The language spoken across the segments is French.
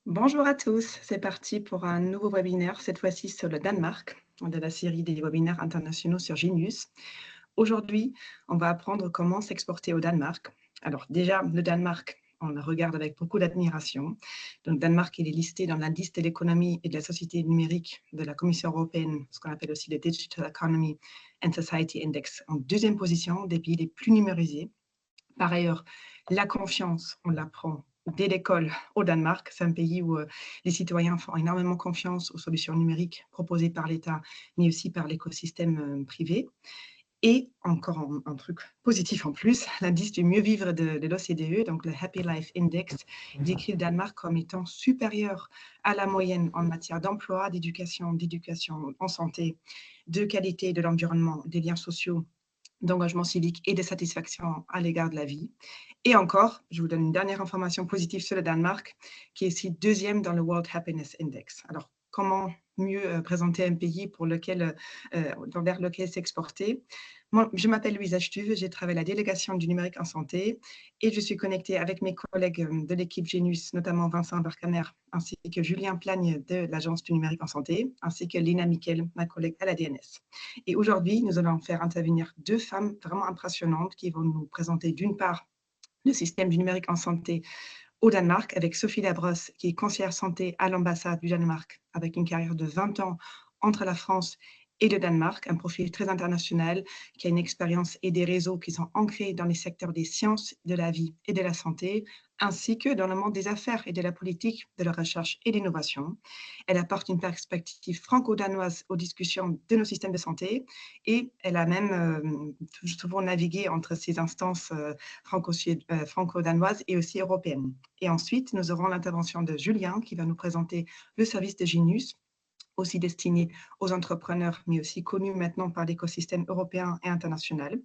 Bonjour à tous, c'est parti pour un nouveau webinaire, cette fois-ci sur le Danemark, de la série des webinaires internationaux sur Genius. Aujourd'hui, on va apprendre comment s'exporter au Danemark. Alors déjà, le Danemark, on le regarde avec beaucoup d'admiration. Donc Danemark, il est listé dans l'indice de l'économie et de la société numérique de la Commission européenne, ce qu'on appelle aussi le Digital Economy and Society Index, en deuxième position des pays les plus numérisés. Par ailleurs, la confiance, on l'apprend dès l'école au Danemark. C'est un pays où les citoyens font énormément confiance aux solutions numériques proposées par l'État, mais aussi par l'écosystème privé. Et encore un truc positif en plus, l'indice du mieux vivre de l'OCDE, donc le Happy Life Index, décrit le Danemark comme étant supérieur à la moyenne en matière d'emploi, d'éducation en santé, de qualité de l'environnement, des liens sociaux, d'engagement civique et de satisfaction à l'égard de la vie. Et encore, je vous donne une dernière information positive sur le Danemark, qui est aussi deuxième dans le World Happiness Index. Alors, comment mieux présenter un pays vers lequel s'exporter? Moi, je m'appelle Louisa Stuve, j'ai travaillé à la délégation du numérique en santé et je suis connectée avec mes collègues de l'équipe Genius, notamment Vincent Vercamer, ainsi que Julien Plagne de l'Agence du numérique en santé, ainsi que Lina Miquel, ma collègue à la DNS. Et aujourd'hui, nous allons faire intervenir deux femmes vraiment impressionnantes qui vont nous présenter d'une part le système du numérique en santé au Danemark avec Sophie Labrosse, qui est conseillère santé à l'ambassade du Danemark, avec une carrière de 20 ans entre la France et le Danemark, un profil très international, qui a une expérience et des réseaux qui sont ancrés dans les secteurs des sciences, de la vie et de la santé, ainsi que dans le monde des affaires et de la politique, de la recherche et l'innovation. Elle apporte une perspective franco-danoise aux discussions de nos systèmes de santé et elle a même souvent navigué entre ces instances franco-danoises et aussi européennes. Et ensuite, nous aurons l'intervention de Julien qui va nous présenter le service de Genius, aussi destiné aux entrepreneurs, mais aussi connu maintenant par l'écosystème européen et international.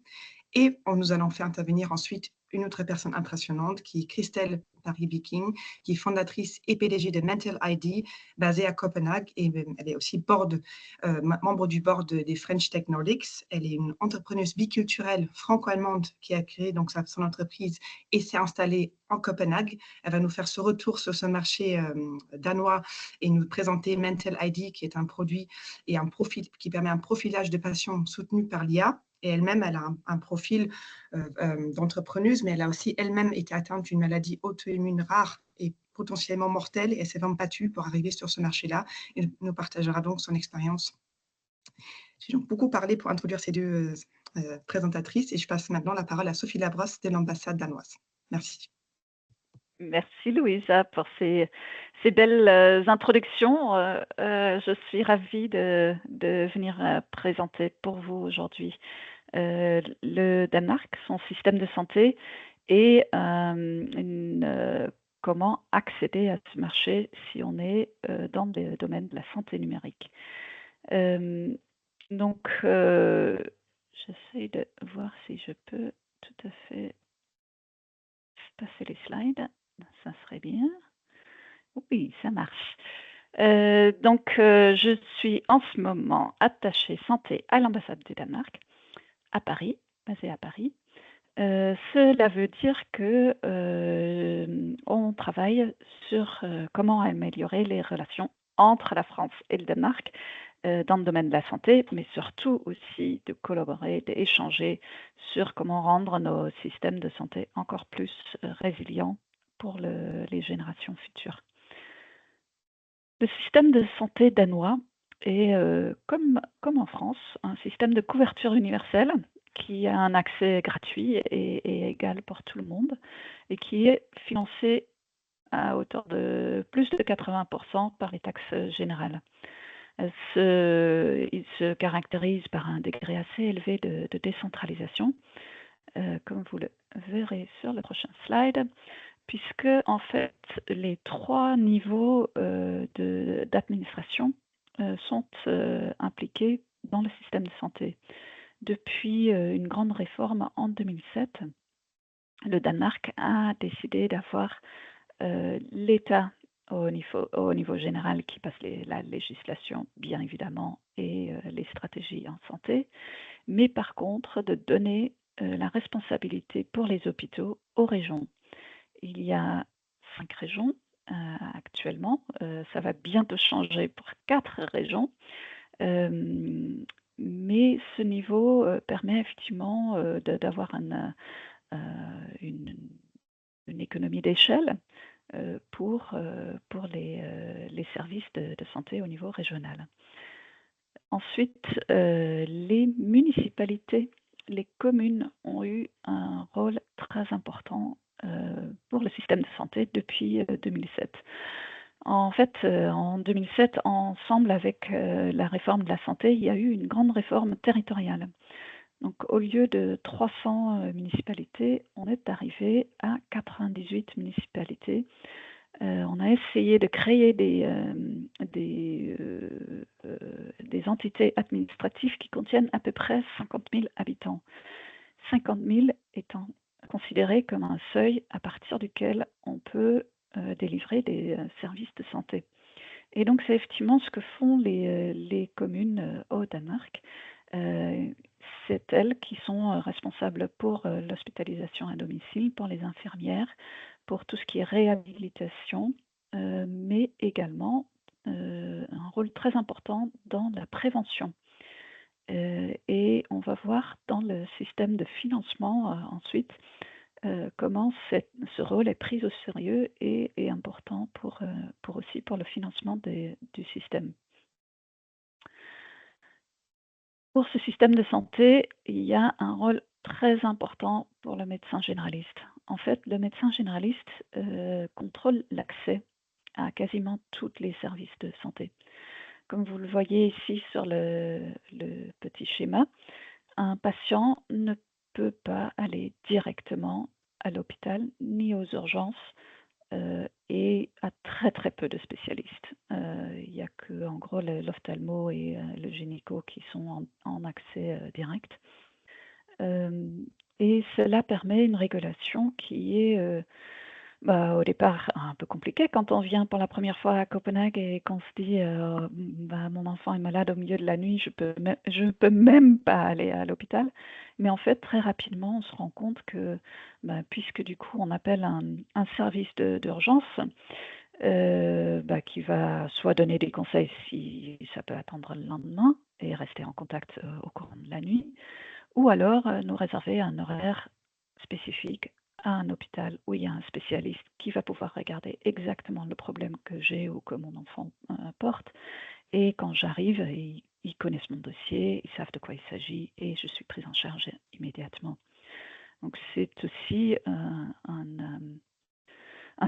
Et nous allons faire intervenir ensuite une autre personne impressionnante qui est Christelle Paris-Viking, qui est fondatrice et PDG de Mental ID, basée à Copenhague. Et elle est aussi membre du board des French Tech Nordics. Elle est une entrepreneuse biculturelle franco-allemande qui a créé donc son entreprise et s'est installée en Copenhague. Elle va nous faire ce retour sur ce marché danois et nous présenter Mental ID, qui est un produit et un profil qui permet un profilage de patients soutenu par l'IA. Et elle-même, elle a un profil d'entrepreneuse, mais elle a aussi elle-même été atteinte d'une maladie auto-immune rare et potentiellement mortelle, et elle s'est vraiment battue pour arriver sur ce marché-là. Et nous partagera donc son expérience. J'ai donc beaucoup parlé pour introduire ces deux présentatrices, et je passe maintenant la parole à Sophie Labrosse de l'ambassade danoise. Merci. Merci Louisa pour ces belles introductions. Je suis ravie de venir présenter pour vous aujourd'hui le Danemark, son système de santé et comment accéder à ce marché si on est dans le domaine de la santé numérique. Donc, j'essaie de voir si je peux tout à fait passer les slides. Ça serait bien. Oui, ça marche. Je suis en ce moment attachée santé à l'ambassade du Danemark, à Paris, basée à Paris. Cela veut dire que on travaille sur comment améliorer les relations entre la France et le Danemark dans le domaine de la santé, mais surtout aussi de collaborer, d'échanger sur comment rendre nos systèmes de santé encore plus résilients pour les générations futures. Le système de santé danois est, comme en France, un système de couverture universelle qui a un accès gratuit et égal pour tout le monde et qui est financé à hauteur de plus de 80% par les taxes générales. Il se caractérise par un degré assez élevé de décentralisation, comme vous le verrez sur le prochain slide, puisque en fait les trois niveaux d'administration sont impliqués dans le système de santé. Depuis une grande réforme en 2007, le Danemark a décidé d'avoir l'État au niveau général qui passe la législation, bien évidemment, et les stratégies en santé, mais par contre de donner la responsabilité pour les hôpitaux aux régions. Il y a 5 régions actuellement. Ça va bientôt changer pour 4 régions. Mais ce niveau permet effectivement d'avoir une, une économie d'échelle pour les services de santé au niveau régional. Ensuite, les municipalités, les communes ont eu un rôle très important pour le système de santé depuis 2007. En fait, en 2007, ensemble avec la réforme de la santé, il y a eu une grande réforme territoriale. Donc, au lieu de 300 municipalités, on est arrivé à 98 municipalités. On a essayé de créer des entités administratives qui contiennent à peu près 50 000 habitants. 50 000 étant considéré comme un seuil à partir duquel on peut délivrer des services de santé. Et donc, c'est effectivement ce que font les communes au Danemark. C'est elles qui sont responsables pour l'hospitalisation à domicile, pour les infirmières, pour tout ce qui est réhabilitation, mais également un rôle très important dans la prévention. Et on va voir dans le système de financement ensuite comment ce rôle est pris au sérieux et est important aussi pour le financement du système. Pour ce système de santé, il y a un rôle très important pour le médecin généraliste. En fait, le médecin généraliste contrôle l'accès à quasiment tous les services de santé. Comme vous le voyez ici sur le petit schéma, un patient ne peut pas aller directement à l'hôpital ni aux urgences et à très très peu de spécialistes. Il n'y a que en gros l'ophtalmo et le gynéco qui sont en accès direct. Et cela permet une régulation qui est au départ un peu compliquée quand on vient pour la première fois à Copenhague et qu'on se dit mon enfant est malade au milieu de la nuit, je peux même pas aller à l'hôpital. Mais en fait, très rapidement, on se rend compte que puisque du coup on appelle un service d'urgence qui va soit donner des conseils si ça peut attendre le lendemain et rester en contact au courant de la nuit, ou alors nous réserver un horaire spécifique à un hôpital où il y a un spécialiste qui va pouvoir regarder exactement le problème que j'ai ou que mon enfant porte. Et quand j'arrive, ils connaissent mon dossier, ils savent de quoi il s'agit et je suis prise en charge immédiatement. Donc c'est aussi un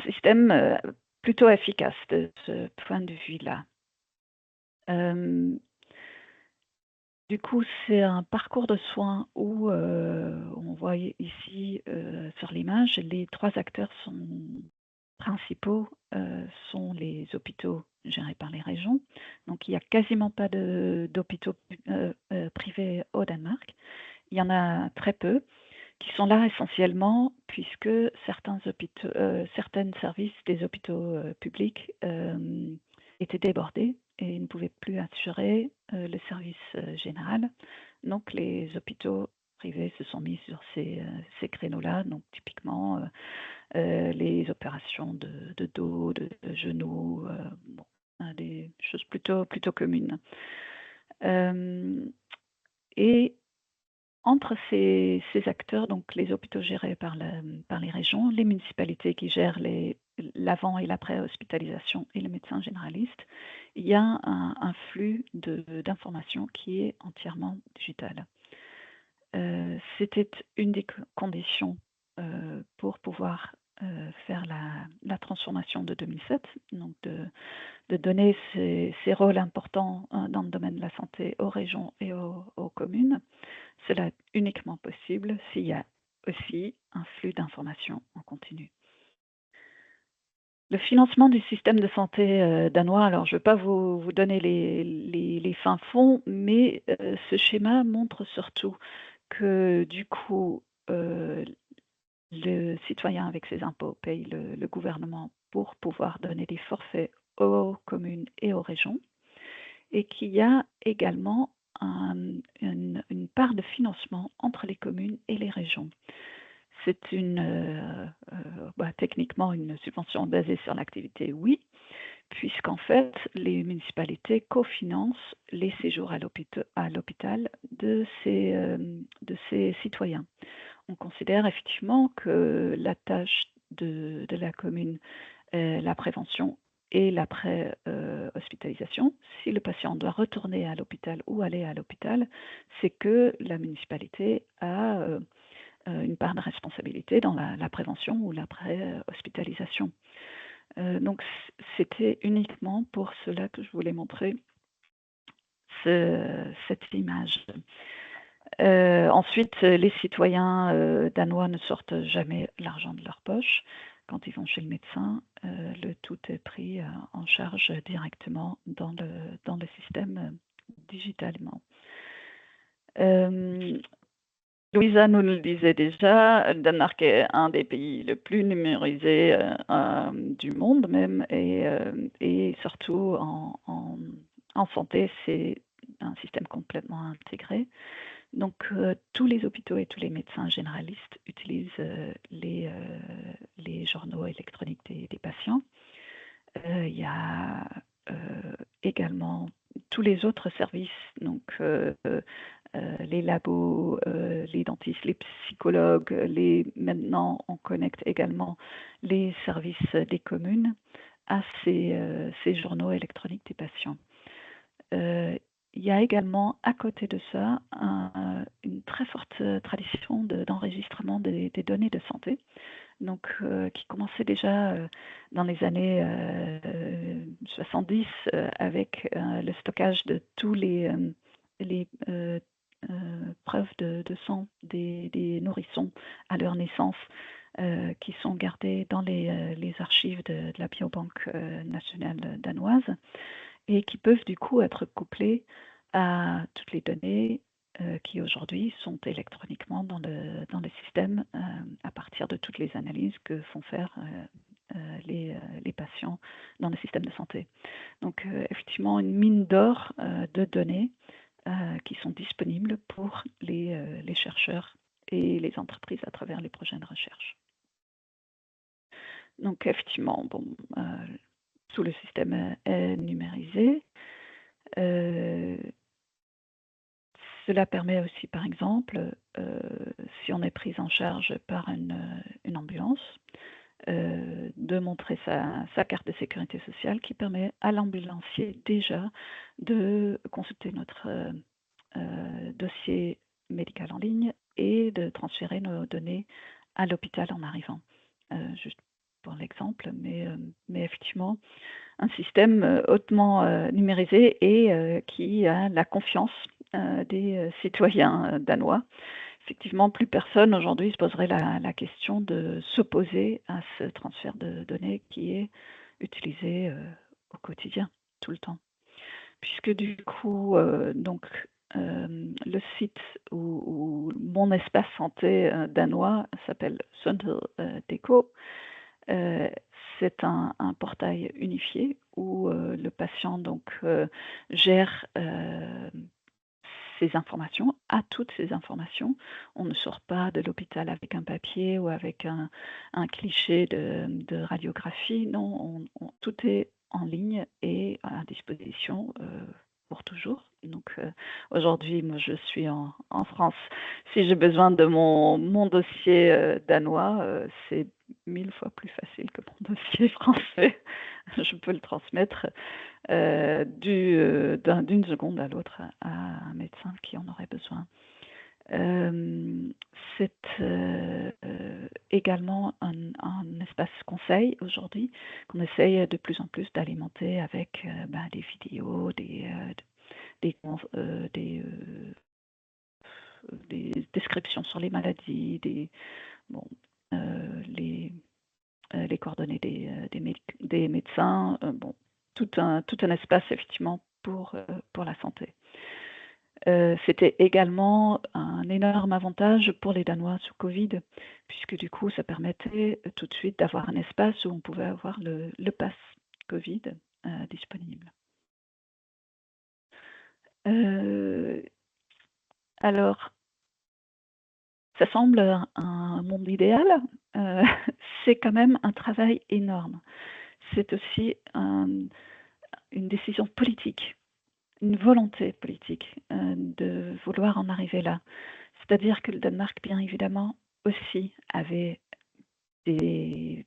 système plutôt efficace de ce point de vue-là. Du coup, c'est un parcours de soins où on voit ici sur l'image, les 3 acteurs principaux sont les hôpitaux gérés par les régions. Donc il n'y a quasiment pas d'hôpitaux privés au Danemark. Il y en a très peu qui sont là essentiellement puisque certains services des hôpitaux publics étaient débordés et ne pouvaient plus assurer le service général. Donc les hôpitaux privés se sont mis sur ces créneaux-là, donc typiquement les opérations de dos, de genoux, des choses plutôt communes. Et entre ces acteurs, donc les hôpitaux gérés par les régions, les municipalités qui gèrent l'avant et l'après-hospitalisation et les médecins généralistes, il y a un flux d'informations qui est entièrement digital. C'était une des conditions pour pouvoir faire la transformation de 2007, donc de donner ces rôles importants dans le domaine de la santé aux régions et aux communes. Cela est uniquement possible s'il y a aussi un flux d'informations en continu. Le financement du système de santé danois, alors je ne vais pas vous donner les fins fonds, mais ce schéma montre surtout que du coup, le citoyen avec ses impôts paye le gouvernement pour pouvoir donner des forfaits aux communes et aux régions, et qu'il y a également une part de financement entre les communes et les régions. C'est une techniquement, une subvention basée sur l'activité, oui, puisqu'en fait, les municipalités cofinancent les séjours à l'hôpital de ces citoyens. On considère effectivement que la tâche de la commune est la prévention et l'après-hospitalisation. Si le patient doit retourner à l'hôpital ou aller à l'hôpital, c'est que la municipalité a une part de responsabilité dans la prévention ou l'après-hospitalisation. Donc c'était uniquement pour cela que je voulais montrer cette image. Ensuite, les citoyens danois ne sortent jamais l'argent de leur poche. Quand ils vont chez le médecin, le tout est pris en charge directement dans le système digitalement. Louisa nous le disait déjà, le Danemark est un des pays le plus numérisés du monde même, et surtout en santé, c'est un système complètement intégré. Donc, tous les hôpitaux et tous les médecins généralistes utilisent les journaux électroniques des patients. Il y a également tous les autres services, donc les labos, les dentistes, les psychologues, maintenant on connecte également les services des communes à ces journaux électroniques des patients. Il y a également, à côté de ça, une très forte tradition d'enregistrement des données de santé, donc qui commençait déjà dans les années 70 avec le stockage de tous les preuves de sang des nourrissons à leur naissance, qui sont gardées dans les archives de la biobanque nationale danoise, et qui peuvent du coup être couplés à toutes les données qui aujourd'hui sont électroniquement dans le système à partir de toutes les analyses que font faire les patients dans le système de santé. Donc effectivement une mine d'or de données qui sont disponibles pour les chercheurs et les entreprises à travers les projets de recherche. Donc effectivement, tout le système est numérisé. Cela permet aussi, par exemple, si on est pris en charge par une ambulance, de montrer sa carte de sécurité sociale qui permet à l'ambulancier déjà de consulter notre dossier médical en ligne et de transférer nos données à l'hôpital en arrivant. Juste pour l'exemple, mais effectivement, un système hautement numérisé et qui a la confiance des citoyens danois. Effectivement, plus personne aujourd'hui se poserait la question de s'opposer à ce transfert de données qui est utilisé au quotidien, tout le temps. Puisque du coup, le site où mon espace santé danois s'appelle Sundhed.dk. C'est un portail unifié où le patient gère ses informations, a toutes ces informations. On ne sort pas de l'hôpital avec un papier ou avec un cliché de radiographie. Non, tout est en ligne et à disposition pour toujours. Donc aujourd'hui, moi je suis en France. Si j'ai besoin de mon dossier danois, c'est 1000 fois plus facile que mon dossier français. Je peux le transmettre d'une seconde à l'autre à un médecin qui en aurait besoin. C'est également un espace conseil aujourd'hui qu'on essaye de plus en plus d'alimenter avec des vidéos, des descriptions sur les maladies, les coordonnées des médecins, tout un espace effectivement pour la santé. C'était également un énorme avantage pour les Danois sous Covid, puisque du coup ça permettait tout de suite d'avoir un espace où on pouvait avoir le pass Covid disponible. Alors, Ça semble un monde idéal, heu, c'est quand même un travail énorme. C'est aussi une décision politique, une volonté politique, de vouloir en arriver là. C'est-à-dire que le Danemark, bien évidemment, aussi avait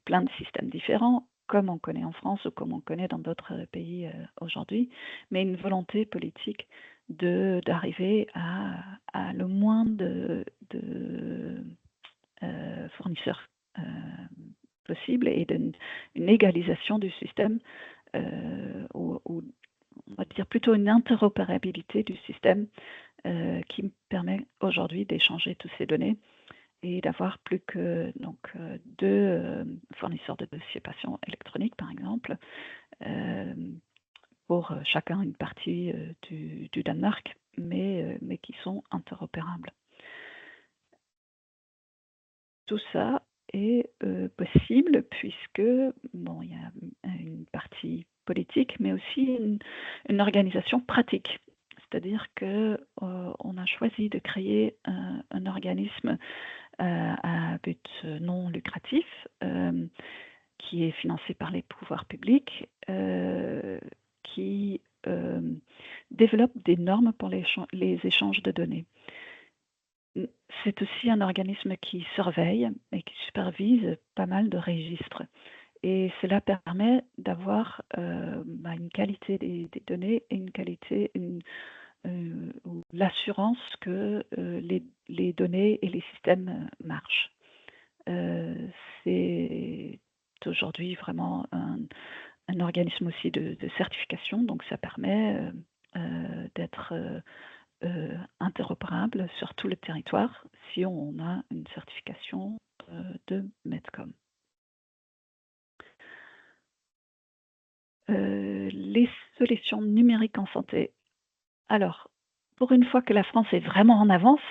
plein de systèmes différents, comme on connaît en France ou comme on connaît dans d'autres pays aujourd'hui, mais une volonté politique d'arriver à le moins de fournisseurs possible et une égalisation du système, ou on va dire plutôt une interopérabilité du système qui me permet aujourd'hui d'échanger toutes ces données et d'avoir plus que donc, deux fournisseurs de dossiers patients électroniques, par exemple, euh, pour chacun une partie du Danemark, mais qui sont interopérables. Tout ça est possible puisque, bon, il y a une partie politique, mais aussi une organisation pratique. C'est-à-dire que on a choisi de créer un organisme à but non lucratif qui est financé par les pouvoirs publics, qui développe des normes pour les échanges de données. C'est aussi un organisme qui surveille et qui supervise pas mal de registres. Et cela permet d'avoir une qualité des données et une qualité, ou l'assurance que les données et les systèmes marchent. C'est aujourd'hui vraiment un organisme aussi de certification, donc ça permet d'être interopérable sur tout le territoire si on a une certification de Medcom. Les solutions numériques en santé. Alors, pour une fois que la France est vraiment en avance,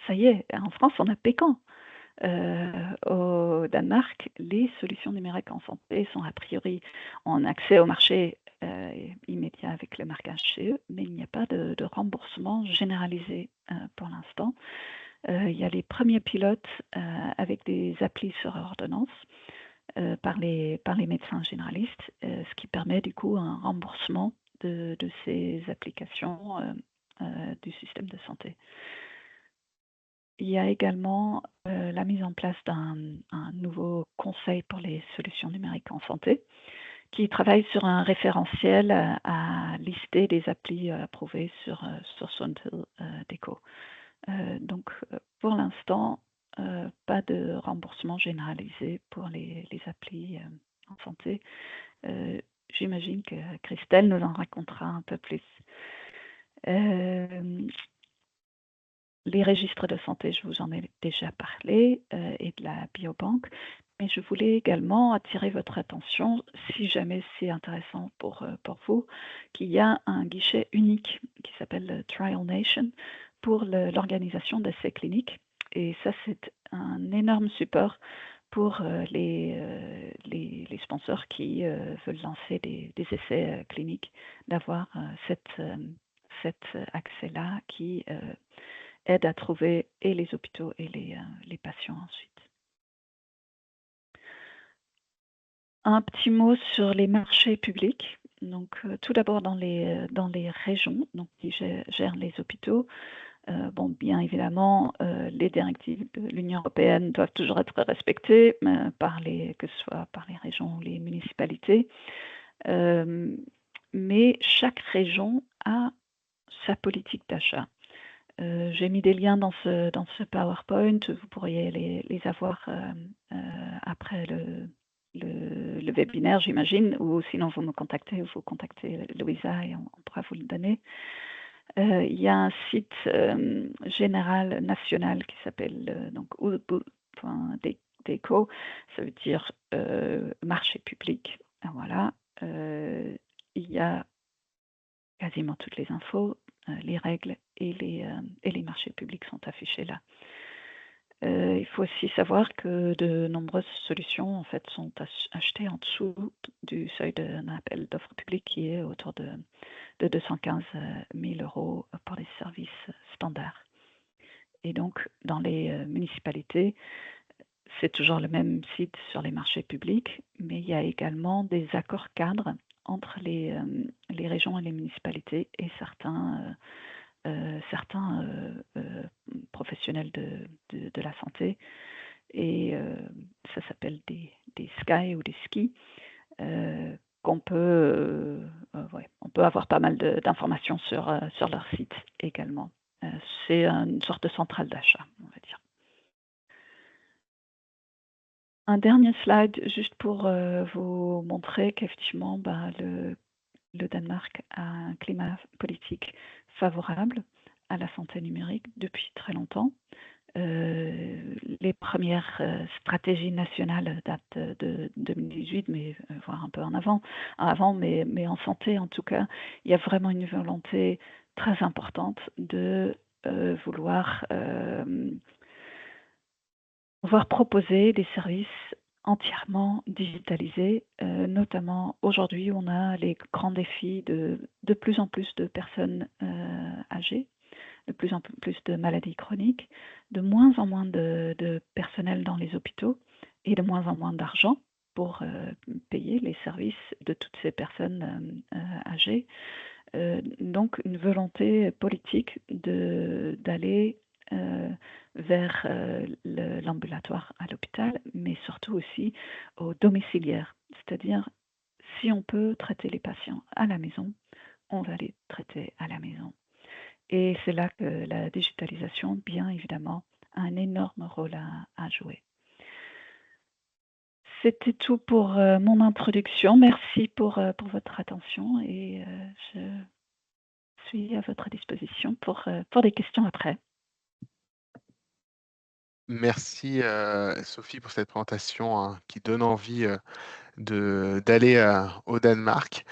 ça y est, en France, on a Pécan. Au Danemark, les solutions numériques en santé sont a priori en accès au marché immédiat avec le marquage CE, mais il n'y a pas de remboursement généralisé pour l'instant. Il y a les premiers pilotes avec des applis sur ordonnance par les médecins généralistes, ce qui permet du coup un remboursement de ces applications du système de santé. Il y a également la mise en place d'un nouveau conseil pour les solutions numériques en santé, qui travaille sur un référentiel à lister des applis approuvées sur Sundhed Deco. Donc, pour l'instant, pas de remboursement généralisé pour les applis en santé. J'imagine que Christelle nous en racontera un peu plus. Les registres de santé, je vous en ai déjà parlé, et de la biobanque, mais je voulais également attirer votre attention, si jamais c'est intéressant pour vous, qu'il y a un guichet unique qui s'appelle Trial Nation pour l'organisation d'essais cliniques. Et ça, c'est un énorme support pour les sponsors qui veulent lancer des essais cliniques, d'avoir cet accès-là qui aide à trouver et les hôpitaux et les patients ensuite. Un petit mot sur les marchés publics. Donc, tout d'abord dans les régions, donc qui gèrent les hôpitaux. Bon, bien évidemment, les directives de l'Union européenne doivent toujours être respectées, que ce soit par les régions ou les municipalités. Mais chaque région a sa politique d'achat. J'ai mis des liens dans ce PowerPoint. Vous pourriez les avoir après le webinaire, j'imagine, ou sinon vous me contactez ou vous contactez Louisa et on pourra vous le donner. Il y a un site général national qui s'appelle donc udbud.dk. Ça veut dire marché public. Voilà. Il y a quasiment toutes les infos, les règles et les marchés publics sont affichés là. Il faut aussi savoir que de nombreuses solutions en fait sont achetées en dessous du seuil d'un appel d'offres publiques qui est autour de 215 000 € pour les services standards. Et donc, dans les municipalités, c'est toujours le même site sur les marchés publics, mais il y a également des accords cadres entre les régions et les municipalités et certains professionnels de la santé. Et ça s'appelle des SKY ou des skis. On peut avoir pas mal d'informations sur leur site également. C'est une sorte de centrale d'achat, on va dire. Un dernier slide juste pour vous montrer qu'effectivement, le Danemark a un climat politique favorable à la santé numérique depuis très longtemps. Les premières stratégies nationales datent de 2018, mais voire un peu avant, mais en santé en tout cas, il y a vraiment une volonté très importante de vouloir proposer des services entièrement digitalisés, notamment aujourd'hui on a les grands défis de plus en plus de personnes âgées, de plus en plus de maladies chroniques, de moins en moins de personnel dans les hôpitaux et de moins en moins d'argent pour payer les services de toutes ces personnes âgées. Donc une volonté politique d'aller vers l'ambulatoire à l'hôpital, mais surtout aussi au domiciliaire. C'est-à-dire, si on peut traiter les patients à la maison, on va les traiter à la maison. Et c'est là que la digitalisation, bien évidemment, a un énorme rôle à jouer. C'était tout pour mon introduction. Merci pour votre attention et je suis à votre disposition pour des questions après. Merci Sophie pour cette présentation qui donne envie d'aller au Danemark.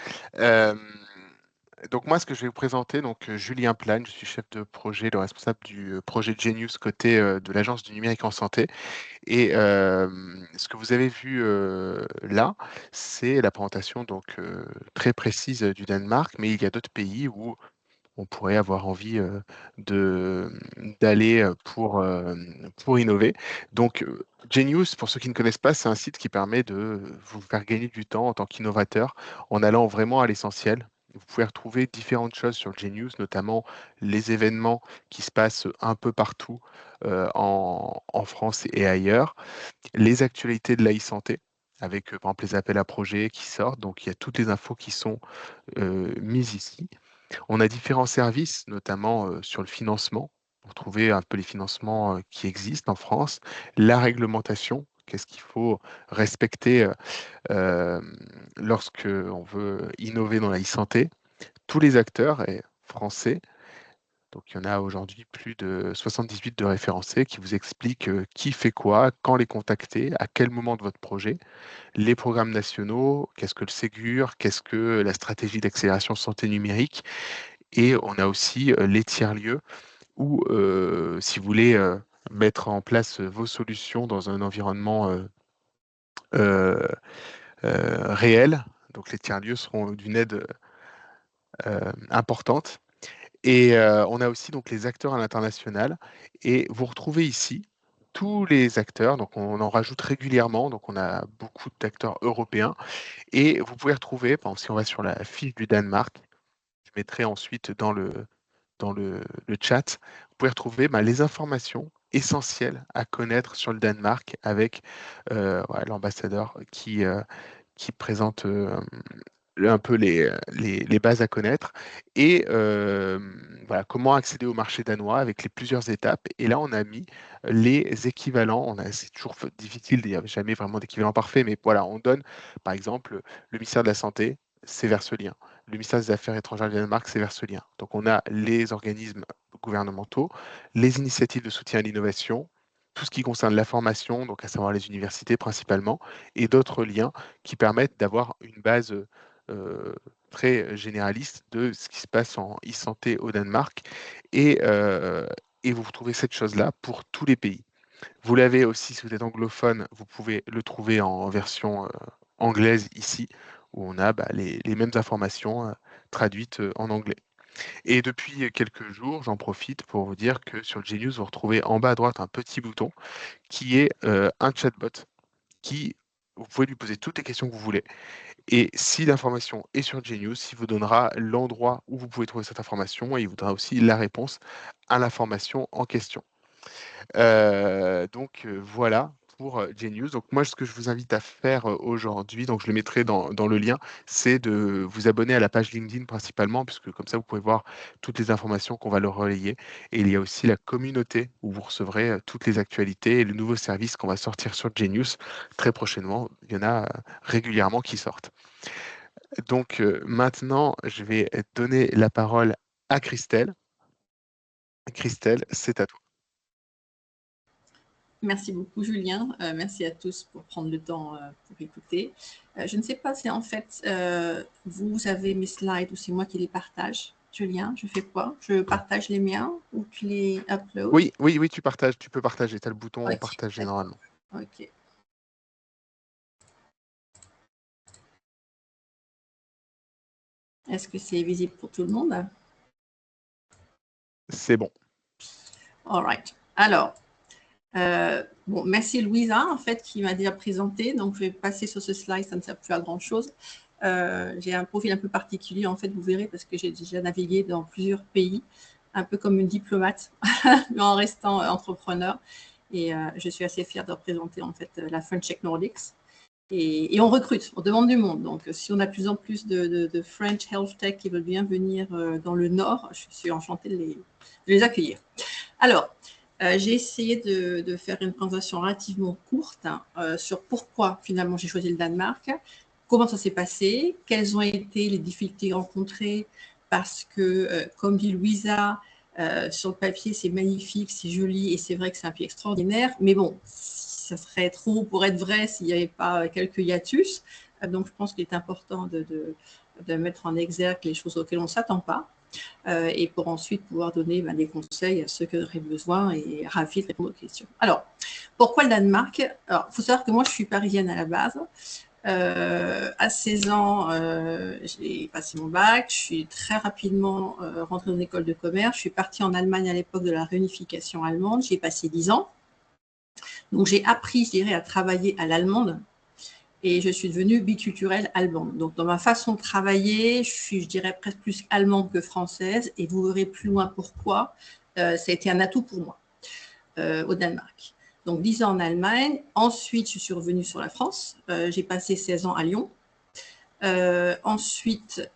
Donc moi, ce que je vais vous présenter, donc Julien Plane, je suis chef de projet, le responsable du projet Genius côté de l'Agence du numérique en santé. Et ce que vous avez vu là, c'est la présentation donc très précise du Danemark, mais il y a d'autres pays où on pourrait avoir envie d'aller pour innover. Donc, Genius, pour ceux qui ne connaissent pas, c'est un site qui permet de vous faire gagner du temps en tant qu'innovateur en allant vraiment à l'essentiel. Vous pouvez retrouver différentes choses sur Genius, notamment les événements qui se passent un peu partout en France et ailleurs, les actualités de l'e-santé, avec par exemple les appels à projets qui sortent. Donc, il y a toutes les infos qui sont mises ici. On a différents services, notamment sur le financement, pour trouver un peu les financements qui existent en France, la réglementation, qu'est-ce qu'il faut respecter lorsque on veut innover dans la e-santé, tous les acteurs français. Donc, il y en a aujourd'hui plus de 78 de référencés qui vous expliquent qui fait quoi, quand les contacter, à quel moment de votre projet, les programmes nationaux, qu'est-ce que le Ségur, qu'est-ce que la stratégie d'accélération santé numérique. Et on a aussi les tiers-lieux où, si vous voulez mettre en place vos solutions dans un environnement réel, donc les tiers-lieux seront d'une aide importante. Et on a aussi donc les acteurs à l'international. Et vous retrouvez ici tous les acteurs, donc on en rajoute régulièrement, donc on a beaucoup d'acteurs européens. Et vous pouvez retrouver, par exemple, si on va sur la fiche du Danemark, je mettrai ensuite dans le chat, vous pouvez retrouver les informations essentielles à connaître sur le Danemark avec l'ambassadeur qui présente un peu les bases à connaître et voilà, comment accéder au marché danois avec les plusieurs étapes. Et là, on a mis les équivalents. C'est toujours difficile, il n'y a jamais vraiment d'équivalent parfait, mais voilà, on donne, par exemple, le ministère de la Santé, c'est vers ce lien. Le ministère des Affaires étrangères du Danemark, c'est vers ce lien. Donc, on a les organismes gouvernementaux, les initiatives de soutien à l'innovation, tout ce qui concerne la formation, donc à savoir les universités principalement, et d'autres liens qui permettent d'avoir une base très généraliste de ce qui se passe en e-santé au Danemark. Et vous trouvez cette chose-là pour tous les pays. Vous l'avez aussi, si vous êtes anglophone, vous pouvez le trouver en version anglaise ici, où on a les mêmes informations traduites en anglais. Et depuis quelques jours, j'en profite pour vous dire que sur Genius, vous retrouvez en bas à droite un petit bouton qui est un chatbot qui, vous pouvez lui poser toutes les questions que vous voulez. Et si l'information est sur Genius, il vous donnera l'endroit où vous pouvez trouver cette information et il vous donnera aussi la réponse à l'information en question. Voilà pour Genius. Donc moi, ce que je vous invite à faire aujourd'hui, donc je le mettrai dans le lien, c'est de vous abonner à la page LinkedIn principalement, puisque comme ça, vous pouvez voir toutes les informations qu'on va leur relayer. Et il y a aussi la communauté où vous recevrez toutes les actualités et les nouveaux services qu'on va sortir sur Genius très prochainement. Il y en a régulièrement qui sortent. Donc maintenant, je vais donner la parole à Christelle. Christelle, c'est à toi. Merci beaucoup, Julien. Merci à tous pour prendre le temps pour écouter. Je ne sais pas si en fait, vous avez mes slides ou c'est moi qui les partage. Julien, je fais quoi? Je partage les miens ou tu les uploads? Oui, tu partages, tu peux partager. Tu as le bouton Ok, partager d'accord. normalement. Ok. Est-ce que c'est visible pour tout le monde? C'est bon. All right. Alors, bon, merci Louisa, en fait, qui m'a déjà présenté. Donc, je vais passer sur ce slide, ça ne sert plus à grand-chose. J'ai un profil un peu particulier, en fait, vous verrez, parce que j'ai déjà navigué dans plusieurs pays, un peu comme une diplomate, mais en restant entrepreneur. Et je suis assez fière de représenter, en fait, la French Tech Nordics. Et on recrute, on demande du monde. Donc, si on a de plus en plus de French Health Tech qui veulent bien venir dans le Nord, je suis enchantée de les accueillir. Alors, j'ai essayé de faire une présentation relativement courte sur pourquoi finalement j'ai choisi le Danemark, comment ça s'est passé, quelles ont été les difficultés rencontrées, parce que, comme dit Louisa, sur le papier c'est magnifique, c'est joli et c'est vrai que c'est un pays extraordinaire, mais bon, ça serait trop pour être vrai s'il n'y avait pas quelques hiatus. Donc je pense qu'il est important de mettre en exergue les choses auxquelles on ne s'attend pas. Et pour ensuite pouvoir donner des conseils à ceux qui auraient besoin et ravis de répondre aux questions. Alors, pourquoi le Danemark? Alors, il faut savoir que moi, je suis parisienne à la base. À 16 ans, j'ai passé mon bac. Je suis très rapidement rentrée dans une école de commerce. Je suis partie en Allemagne à l'époque de la réunification allemande. J'y ai passé 10 ans. Donc, j'ai appris, je dirais, à travailler à l'allemande. Et je suis devenue biculturelle allemande. Donc, dans ma façon de travailler, je suis, je dirais, presque plus allemande que française. Et vous verrez plus loin pourquoi. Ça a été un atout pour moi au Danemark. Donc, 10 ans en Allemagne. Ensuite, je suis revenue sur la France. J'ai passé 16 ans à Lyon. Ensuite,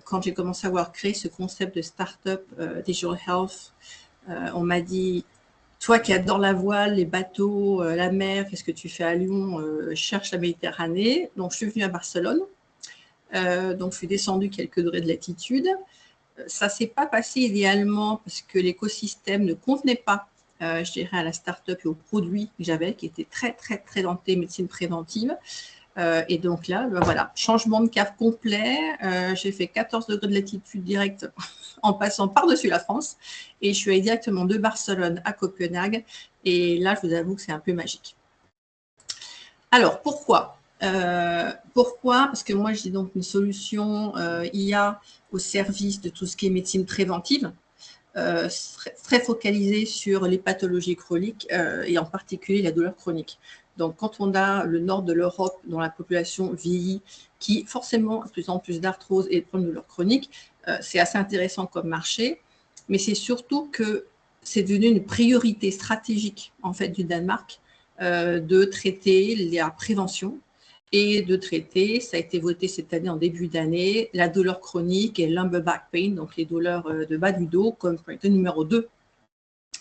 quand j'ai commencé à avoir créé ce concept de start-up Digital Health, on m'a dit, toi qui adores la voile, les bateaux, la mer, qu'est-ce que tu fais à Lyon? Cherche la Méditerranée. Donc, je suis venue à Barcelone. Donc, je suis descendue quelques degrés de latitude. Ça ne s'est pas passé idéalement parce que l'écosystème ne convenait pas, je dirais, à la start-up et aux produits que j'avais, qui étaient très, très, très dentés médecine préventive. Et donc là, voilà, changement de cap complet. J'ai fait 14 degrés de latitude directe en passant par-dessus la France. Et je suis allée directement de Barcelone à Copenhague. Et là, je vous avoue que c'est un peu magique. Alors, pourquoi parce que moi, j'ai donc une solution IA au service de tout ce qui est médecine préventive, très focalisée sur les pathologies chroniques et en particulier la douleur chronique. Donc, quand on a le nord de l'Europe, dont la population vieillit, qui forcément a de plus en plus d'arthrose et de problèmes de douleur chronique, c'est assez intéressant comme marché, mais c'est surtout que c'est devenu une priorité stratégique en fait du Danemark de traiter la prévention et de traiter, ça a été voté cette année en début d'année, la douleur chronique et lumbar back pain, donc les douleurs de bas du dos, comme priorité numéro 2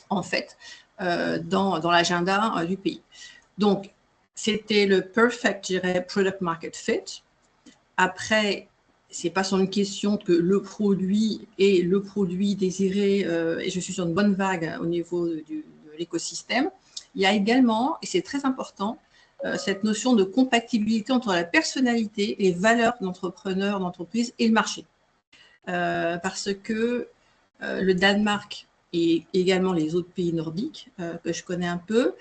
en fait dans l'agenda du pays. Donc, c'était le perfect, je dirais, product market fit. Après, c'est pas sur une question que le produit est le produit désiré et je suis sur une bonne vague au niveau de l'écosystème. Il y a également, et c'est très important, cette notion de compatibilité entre la personnalité, les valeurs d'entrepreneur, d'entreprise et le marché. Parce que le Danemark et également les autres pays nordiques que je connais un peu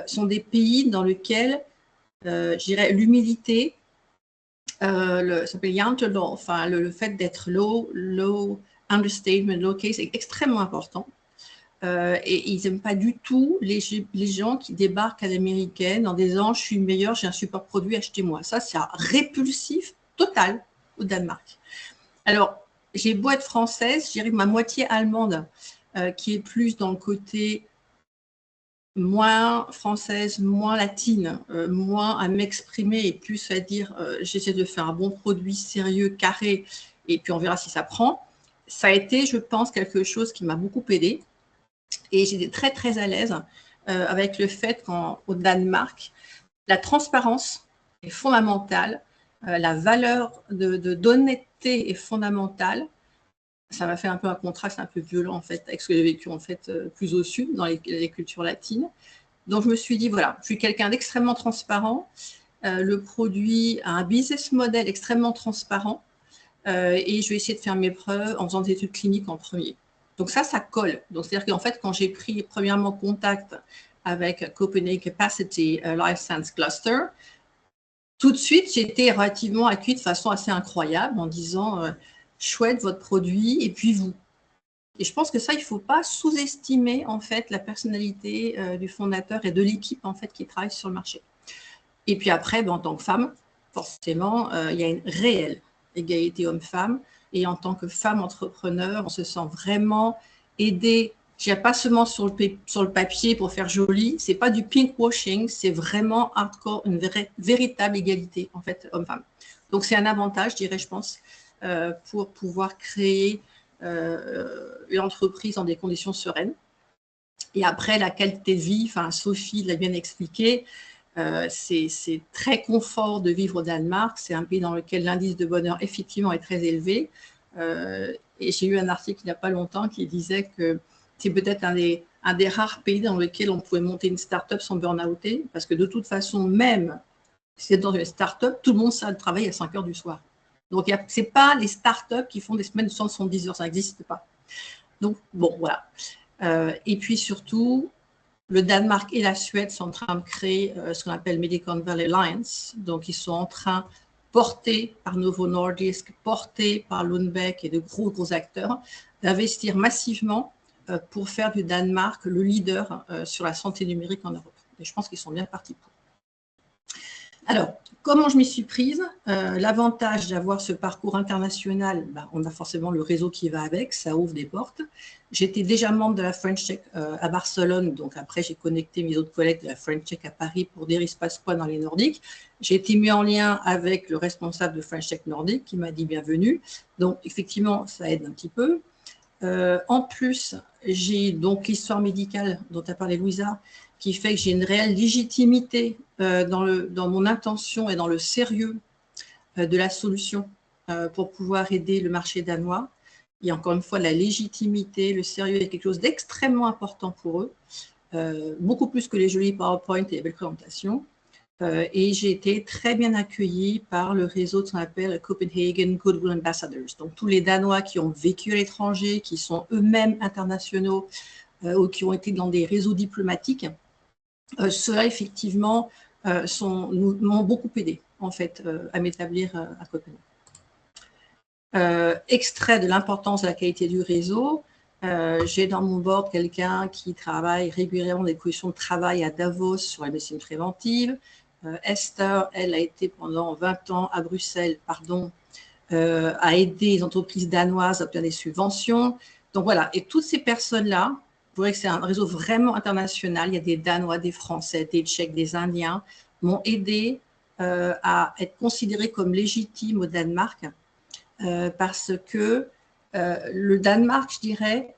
sont des pays dans lesquels, je dirais, l'humilité, ça s'appelle Jantelof, enfin, le fait d'être low understatement, lowercase, c'est extrêmement important. Et ils n'aiment pas du tout les gens qui débarquent à l'américaine en disant « je suis meilleur, j'ai un super produit, achetez-moi ». Ça, c'est un répulsif total au Danemark. Alors, j'ai beau être française, j'ai ma moitié allemande qui est plus dans le côté moins française, moins latine, moins à m'exprimer et plus à dire j'essaie de faire un bon produit sérieux, carré, et puis on verra si ça prend. Ça a été, je pense, quelque chose qui m'a beaucoup aidée. Et j'étais très, très à l'aise avec le fait qu'au Danemark, la transparence est fondamentale, la valeur d'honnêteté est fondamentale. Ça m'a fait un peu un contraste un peu violent, en fait, avec ce que j'ai vécu, en fait, plus au sud, dans les cultures latines. Donc, je me suis dit, voilà, je suis quelqu'un d'extrêmement transparent. Le produit a un business model extrêmement transparent et je vais essayer de faire mes preuves en faisant des études cliniques en premier. Donc ça colle. Donc c'est-à-dire qu'en fait, quand j'ai pris premièrement contact avec Copenhagen Capacity Life Science Cluster, tout de suite, j'étais relativement accueillie de façon assez incroyable en disant chouette votre produit et puis vous. Et je pense que ça, il ne faut pas sous-estimer en fait la personnalité du fondateur et de l'équipe en fait qui travaille sur le marché. Et puis après, en tant que femme, forcément, il y a une réelle égalité homme-femme. Et en tant que femme entrepreneur, on se sent vraiment aidée. Je n'ai pas seulement sur le papier pour faire joli, ce n'est pas du pinkwashing, c'est vraiment encore une véritable égalité, en fait, homme-femme. Donc, c'est un avantage, je dirais, je pense, pour pouvoir créer une entreprise dans des conditions sereines. Et après, la qualité de vie, Sophie l'a bien expliqué, c'est très confort de vivre au Danemark. C'est un pays dans lequel l'indice de bonheur, effectivement, est très élevé. Et j'ai eu un article il n'y a pas longtemps qui disait que c'est peut-être un des rares pays dans lequel on pouvait monter une start-up sans burn-outer, parce que de toute façon, même si c'est dans une start-up, tout le monde sait travailler à 5 heures du soir. Donc, ce n'est pas les start-up qui font des semaines de 170 heures, ça n'existe pas. Donc, bon, voilà. Et puis surtout, le Danemark et la Suède sont en train de créer ce qu'on appelle Medicon Valley Alliance. Donc, ils sont en train, portés par Novo Nordisk, portés par Lundbeck et de gros acteurs, d'investir massivement pour faire du Danemark le leader sur la santé numérique en Europe. Et je pense qu'ils sont bien partis pour. Alors, comment je m'y suis prise? L'avantage d'avoir ce parcours international, on a forcément le réseau qui va avec, ça ouvre des portes. J'étais déjà membre de la French Tech à Barcelone, donc après j'ai connecté mes autres collègues de la French Tech à Paris pour des Pasqua dans les Nordiques. J'ai été mis en lien avec le responsable de French Tech Nordique qui m'a dit bienvenue. Donc effectivement, ça aide un petit peu. En plus, j'ai donc l'histoire médicale dont a parlé Louisa, qui fait que j'ai une réelle légitimité dans mon intention et dans le sérieux de la solution pour pouvoir aider le marché danois. Et encore une fois, la légitimité, le sérieux est quelque chose d'extrêmement important pour eux, beaucoup plus que les jolis PowerPoint et les belles présentations. Et j'ai été très bien accueillie par le réseau de ce qu'on appelle Copenhagen Goodwill Ambassadors. Donc, tous les Danois qui ont vécu à l'étranger, qui sont eux-mêmes internationaux ou qui ont été dans des réseaux diplomatiques, ceux-là, effectivement, m'ont beaucoup aidé, en fait, à m'établir à Copenhague. Extrait de l'importance de la qualité du réseau, j'ai dans mon board quelqu'un qui travaille régulièrement des conditions de travail à Davos sur la médecine préventive. Esther, elle a été pendant 20 ans à Bruxelles, à aider les entreprises danoises à obtenir des subventions. Donc voilà, et toutes ces personnes-là, vous voyez que c'est un réseau vraiment international. Il y a des Danois, des Français, des Tchèques, des Indiens, m'ont aidé à être considérés comme légitimes au Danemark parce que le Danemark, je dirais,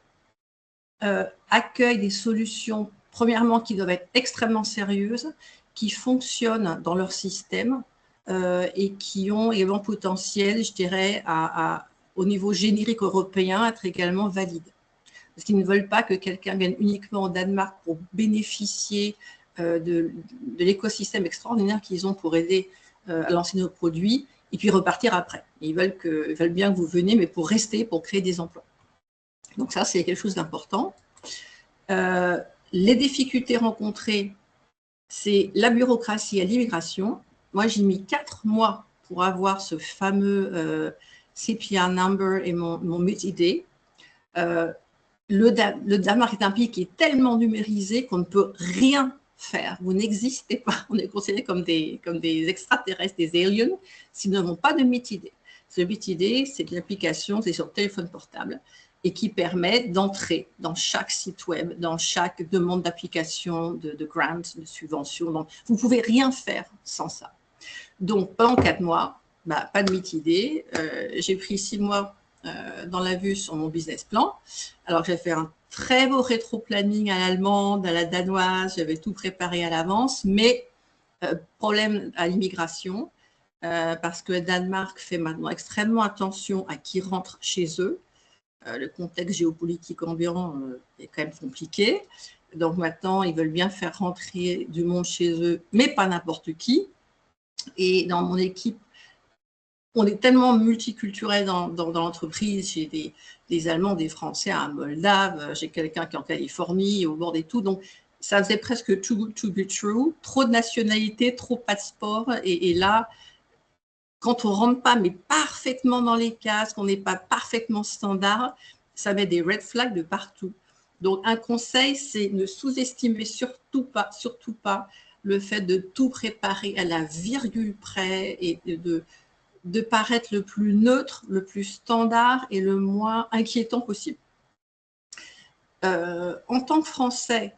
accueille des solutions, premièrement, qui doivent être extrêmement sérieuses, qui fonctionnent dans leur système et qui ont également potentiel, je dirais, au niveau générique européen, être également valides. Parce qu'ils ne veulent pas que quelqu'un vienne uniquement au Danemark pour bénéficier de l'écosystème extraordinaire qu'ils ont pour aider à lancer nos produits et puis repartir après. Ils veulent bien que vous veniez, mais pour rester, pour créer des emplois. Donc ça, c'est quelque chose d'important. Les difficultés rencontrées, c'est la bureaucratie et l'immigration. Moi, j'ai mis 4 mois pour avoir ce fameux CPR number et mon multi-ID. Le Danemark est un pays qui est tellement numérisé qu'on ne peut rien faire. Vous n'existez pas. On est considérés comme des extraterrestres, des aliens, s'ils n'ont pas de MIT-ID. Ce MIT-ID, c'est une application, c'est sur le téléphone portable, et qui permet d'entrer dans chaque site web, dans chaque demande d'application, de grant, de subvention. Donc, vous ne pouvez rien faire sans ça. Donc, pendant 4 mois, pas de MIT-ID. J'ai pris 6 mois dans la vue sur mon business plan. Alors, j'ai fait un très beau rétro-planning à l'allemande, à la danoise, j'avais tout préparé à l'avance, mais problème à l'immigration, parce que le Danemark fait maintenant extrêmement attention à qui rentre chez eux. Le contexte géopolitique ambiant est quand même compliqué. Donc maintenant, ils veulent bien faire rentrer du monde chez eux, mais pas n'importe qui. Et dans mon équipe, on est tellement multiculturel dans l'entreprise. J'ai des Allemands, des Français, un Moldave, j'ai quelqu'un qui est en Californie, au bord et tout. Donc, ça faisait presque too good to be true. Trop de nationalités, trop de passeports. Et là, quand on ne rentre pas, mais parfaitement dans les cases, qu'on n'est pas parfaitement standard, ça met des red flags de partout. Donc, un conseil, c'est ne sous-estimer surtout pas le fait de tout préparer à la virgule près et de paraître le plus neutre, le plus standard et le moins inquiétant possible. En tant que Français,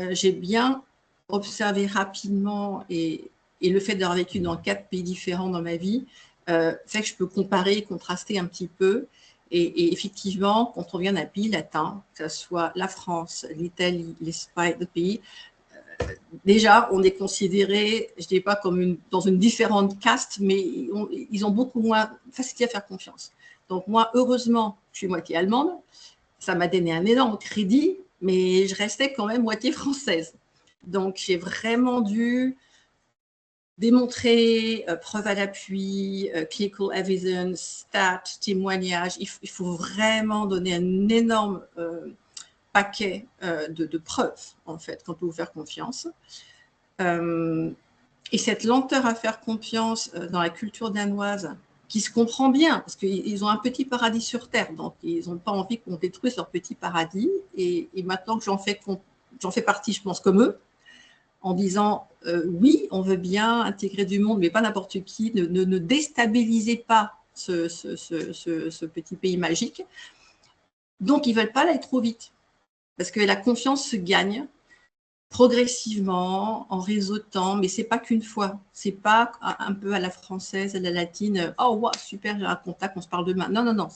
j'ai bien observé rapidement et le fait d'avoir vécu dans 4 pays différents dans ma vie fait que je peux comparer et contraster un petit peu. Et effectivement, quand on vient d'un pays latin, que ce soit la France, l'Italie, l'Espagne, d'autres pays, déjà, on est considéré, je ne dis pas comme dans une différente caste, mais ils ont beaucoup moins facilité à faire confiance. Donc moi, heureusement, je suis moitié allemande, ça m'a donné un énorme crédit, mais je restais quand même moitié française. Donc j'ai vraiment dû démontrer, preuve à l'appui, clinical evidence, stats, témoignages. Il faut vraiment donner un énorme paquet de preuves, en fait, quand on veut faire confiance. Et cette lenteur à faire confiance dans la culture danoise, qui se comprend bien, parce qu'ils ont un petit paradis sur Terre, donc ils n'ont pas envie qu'on détruise leur petit paradis. Et maintenant que j'en fais partie, je pense, comme eux, en disant oui, on veut bien intégrer du monde, mais pas n'importe qui, ne déstabilisez pas ce petit pays magique. Donc, ils ne veulent pas aller trop vite, parce que la confiance se gagne progressivement, en réseautant, mais ce n'est pas qu'une fois. Ce n'est pas un peu à la française, à la latine, oh, wow, super, j'ai un contact, on se parle demain. Non, non, non,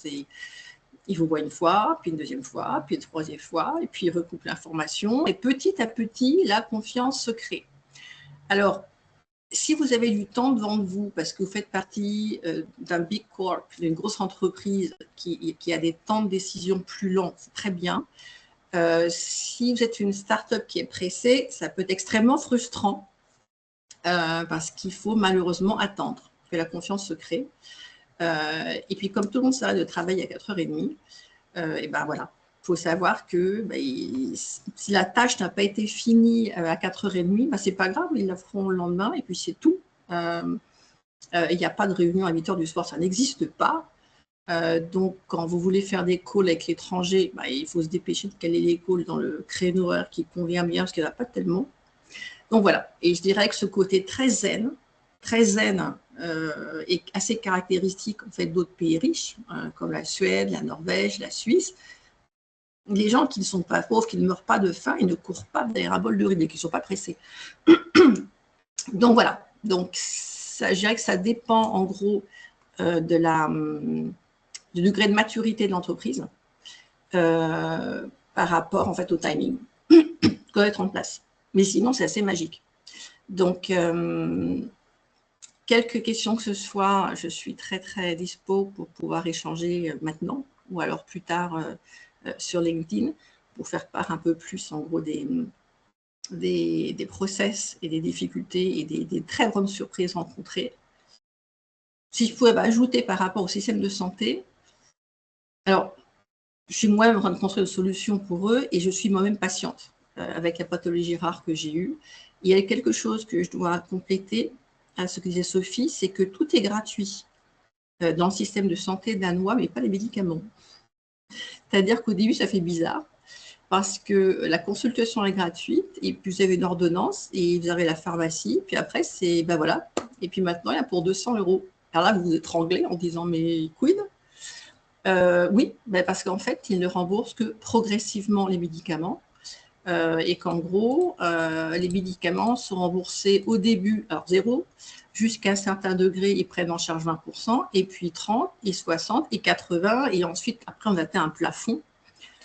il vous voit une fois, puis une deuxième fois, puis une troisième fois, et puis il recoupe l'information, et petit à petit, la confiance se crée. Alors, si vous avez du temps devant vous, parce que vous faites partie d'un big corp, d'une grosse entreprise qui a des temps de décision plus longs, c'est très bien. Si vous êtes une start-up qui est pressée, ça peut être extrêmement frustrant parce qu'il faut malheureusement attendre que la confiance se crée. Et puis, comme tout le monde s'arrête de travailler à 4h30, et ben voilà, il faut savoir que si la tâche n'a pas été finie à 4h30, ben, ce n'est pas grave, ils la feront le lendemain et puis c'est tout. Il n'y a pas de réunion à 8h du soir, ça n'existe pas. Donc, quand vous voulez faire des calls avec l'étranger, il faut se dépêcher de caler les calls dans le créneau horaire qui convient bien parce qu'il n'y en a pas tellement. Donc voilà, et je dirais que ce côté très zen est assez caractéristique en fait d'autres pays riches, comme la Suède, la Norvège, la Suisse. Les gens qui ne sont pas pauvres, qui ne meurent pas de faim, ils ne courent pas derrière un bol de riz, mais qui ne sont pas pressés. Donc voilà, donc ça, je dirais que ça dépend en gros du degré de maturité de l'entreprise par rapport en fait au timing qui doit être en place. Mais sinon, c'est assez magique. Donc, quelques questions que ce soit, je suis très, très dispo pour pouvoir échanger maintenant ou alors plus tard sur LinkedIn pour faire part un peu plus, en gros, des process et des difficultés et des très bonnes surprises rencontrées. Si je pouvais ajouter par rapport au système de santé, alors, je suis moi-même en train de construire une solution pour eux et je suis moi-même patiente avec la pathologie rare que j'ai eue. Il y a quelque chose que je dois compléter à ce que disait Sophie, c'est que tout est gratuit dans le système de santé danois, mais pas les médicaments. C'est-à-dire qu'au début, ça fait bizarre parce que la consultation est gratuite et puis vous avez une ordonnance et vous avez la pharmacie. Puis après, c'est ben voilà. Et puis maintenant, il y a pour 200 €. Alors là, vous vous étranglez en disant mais quid? Oui, ben parce qu'en fait, ils ne remboursent que progressivement les médicaments. Et qu'en gros, les médicaments sont remboursés au début, alors 0, jusqu'à un certain degré, ils prennent en charge 20%, et puis 30, et 60, et 80, et ensuite, après, on atteint un plafond,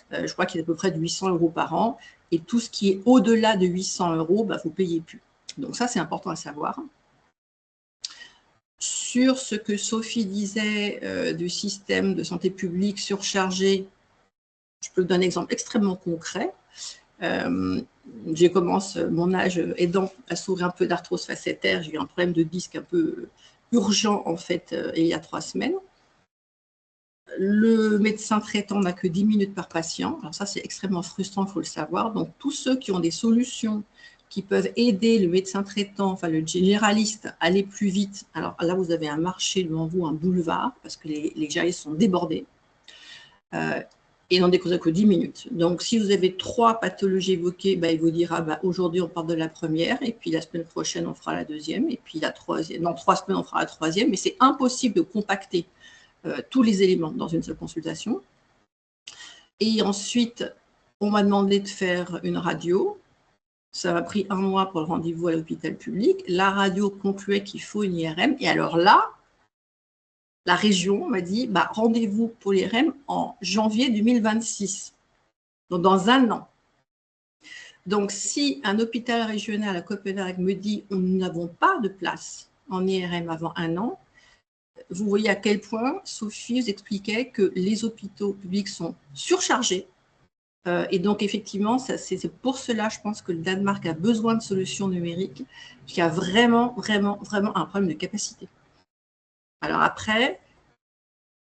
je crois qu'il est à peu près de 800 € par an, et tout ce qui est au-delà de 800 €, bah, vous ne payez plus. Donc ça, c'est important à savoir. Sur ce que Sophie disait du système de santé publique surchargé, je peux vous donner un exemple extrêmement concret. J'ai commencé mon âge aidant à souffrir un peu d'arthrose facétaire. J'ai eu un problème de disque un peu urgent en fait il y a 3 semaines. Le médecin traitant n'a que 10 minutes par patient. Alors ça, c'est extrêmement frustrant, il faut le savoir. Donc tous ceux qui ont des solutions qui peuvent aider le médecin traitant, enfin le généraliste, à aller plus vite. Alors là, vous avez un marché devant vous, un boulevard, parce que les généralistes sont débordés. Et n'en découvrez que 10 minutes. Donc, si vous avez 3 pathologies évoquées, bah, il vous dira aujourd'hui, on parle de la première, et puis la semaine prochaine, on fera la deuxième, et puis la troisième. Dans 3 semaines, on fera la troisième, mais c'est impossible de compacter tous les éléments dans une seule consultation. Et ensuite, on m'a demandé de faire une radio. Ça m'a pris 1 mois pour le rendez-vous à l'hôpital public. La radio concluait qu'il faut une IRM, et alors là, la région m'a dit rendez-vous pour l'IRM en janvier 2026, donc dans 1 an. Donc, si un hôpital régional à Copenhague me dit nous n'avons pas de place en IRM avant 1 an, vous voyez à quel point Sophie vous expliquait que les hôpitaux publics sont surchargés. Et donc, effectivement, c'est pour cela, je pense que le Danemark a besoin de solutions numériques, qui a vraiment, vraiment, vraiment un problème de capacité. Alors après,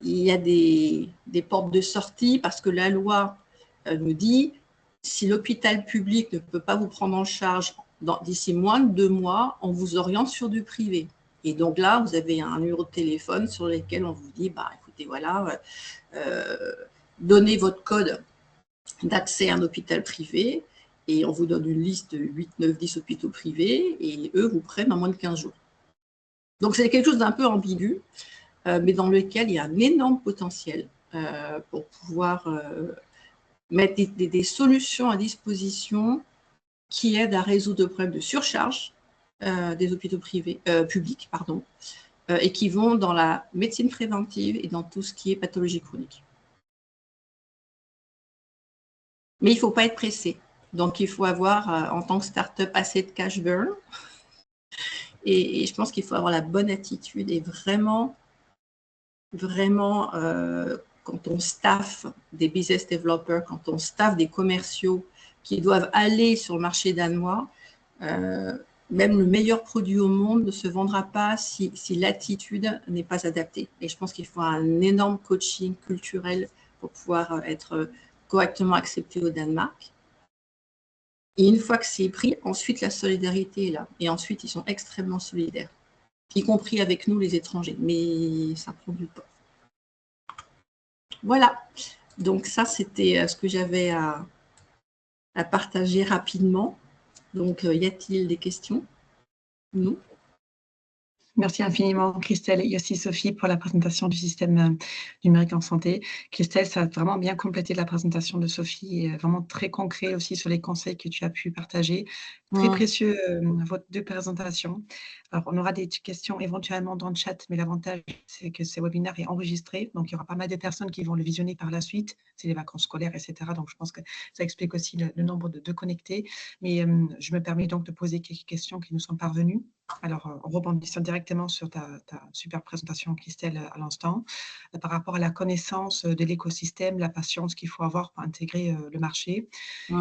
il y a des portes de sortie parce que la loi nous dit si l'hôpital public ne peut pas vous prendre en charge d'ici moins de 2 mois, on vous oriente sur du privé. Et donc là, vous avez un numéro de téléphone sur lequel on vous dit écoutez, voilà, donnez votre code d'accès à un hôpital privé et on vous donne une liste de 8, 9, 10 hôpitaux privés et eux vous prennent en moins de 15 jours. Donc c'est quelque chose d'un peu ambigu. Mais dans lequel il y a un énorme potentiel pour pouvoir mettre des solutions à disposition qui aident à résoudre le problème de surcharge des hôpitaux publics, et qui vont dans la médecine préventive et dans tout ce qui est pathologie chronique. Mais il ne faut pas être pressé. Donc, il faut avoir, en tant que start-up, assez de cash burn. Et je pense qu'il faut avoir la bonne attitude et vraiment, quand on staff des business developers, quand on staff des commerciaux qui doivent aller sur le marché danois, même le meilleur produit au monde ne se vendra pas si l'attitude n'est pas adaptée. Et je pense qu'il faut un énorme coaching culturel pour pouvoir être correctement accepté au Danemark. Et une fois que c'est pris, ensuite la solidarité est là. Et ensuite, ils sont extrêmement solidaires, y compris avec nous, les étrangers. Mais ça prend du temps. Voilà. Donc ça, c'était ce que j'avais à partager rapidement. Donc, y a-t-il des questions? Non. Merci infiniment, Christelle et aussi Sophie, pour la présentation du système numérique en santé. Christelle, ça a vraiment bien complété la présentation de Sophie et vraiment très concret aussi sur les conseils que tu as pu partager. Très précieux, vos 2 présentations. Alors, on aura des questions éventuellement dans le chat, mais l'avantage, c'est que ce webinaire est enregistré. Donc, il y aura pas mal de personnes qui vont le visionner par la suite. C'est les vacances scolaires, etc. Donc, je pense que ça explique aussi le nombre de connectés. Mais je me permets donc de poser quelques questions qui nous sont parvenues. Alors, en rebondissant directement sur ta super présentation, Christelle, à l'instant, par rapport à la connaissance de l'écosystème, la patience qu'il faut avoir pour intégrer le marché.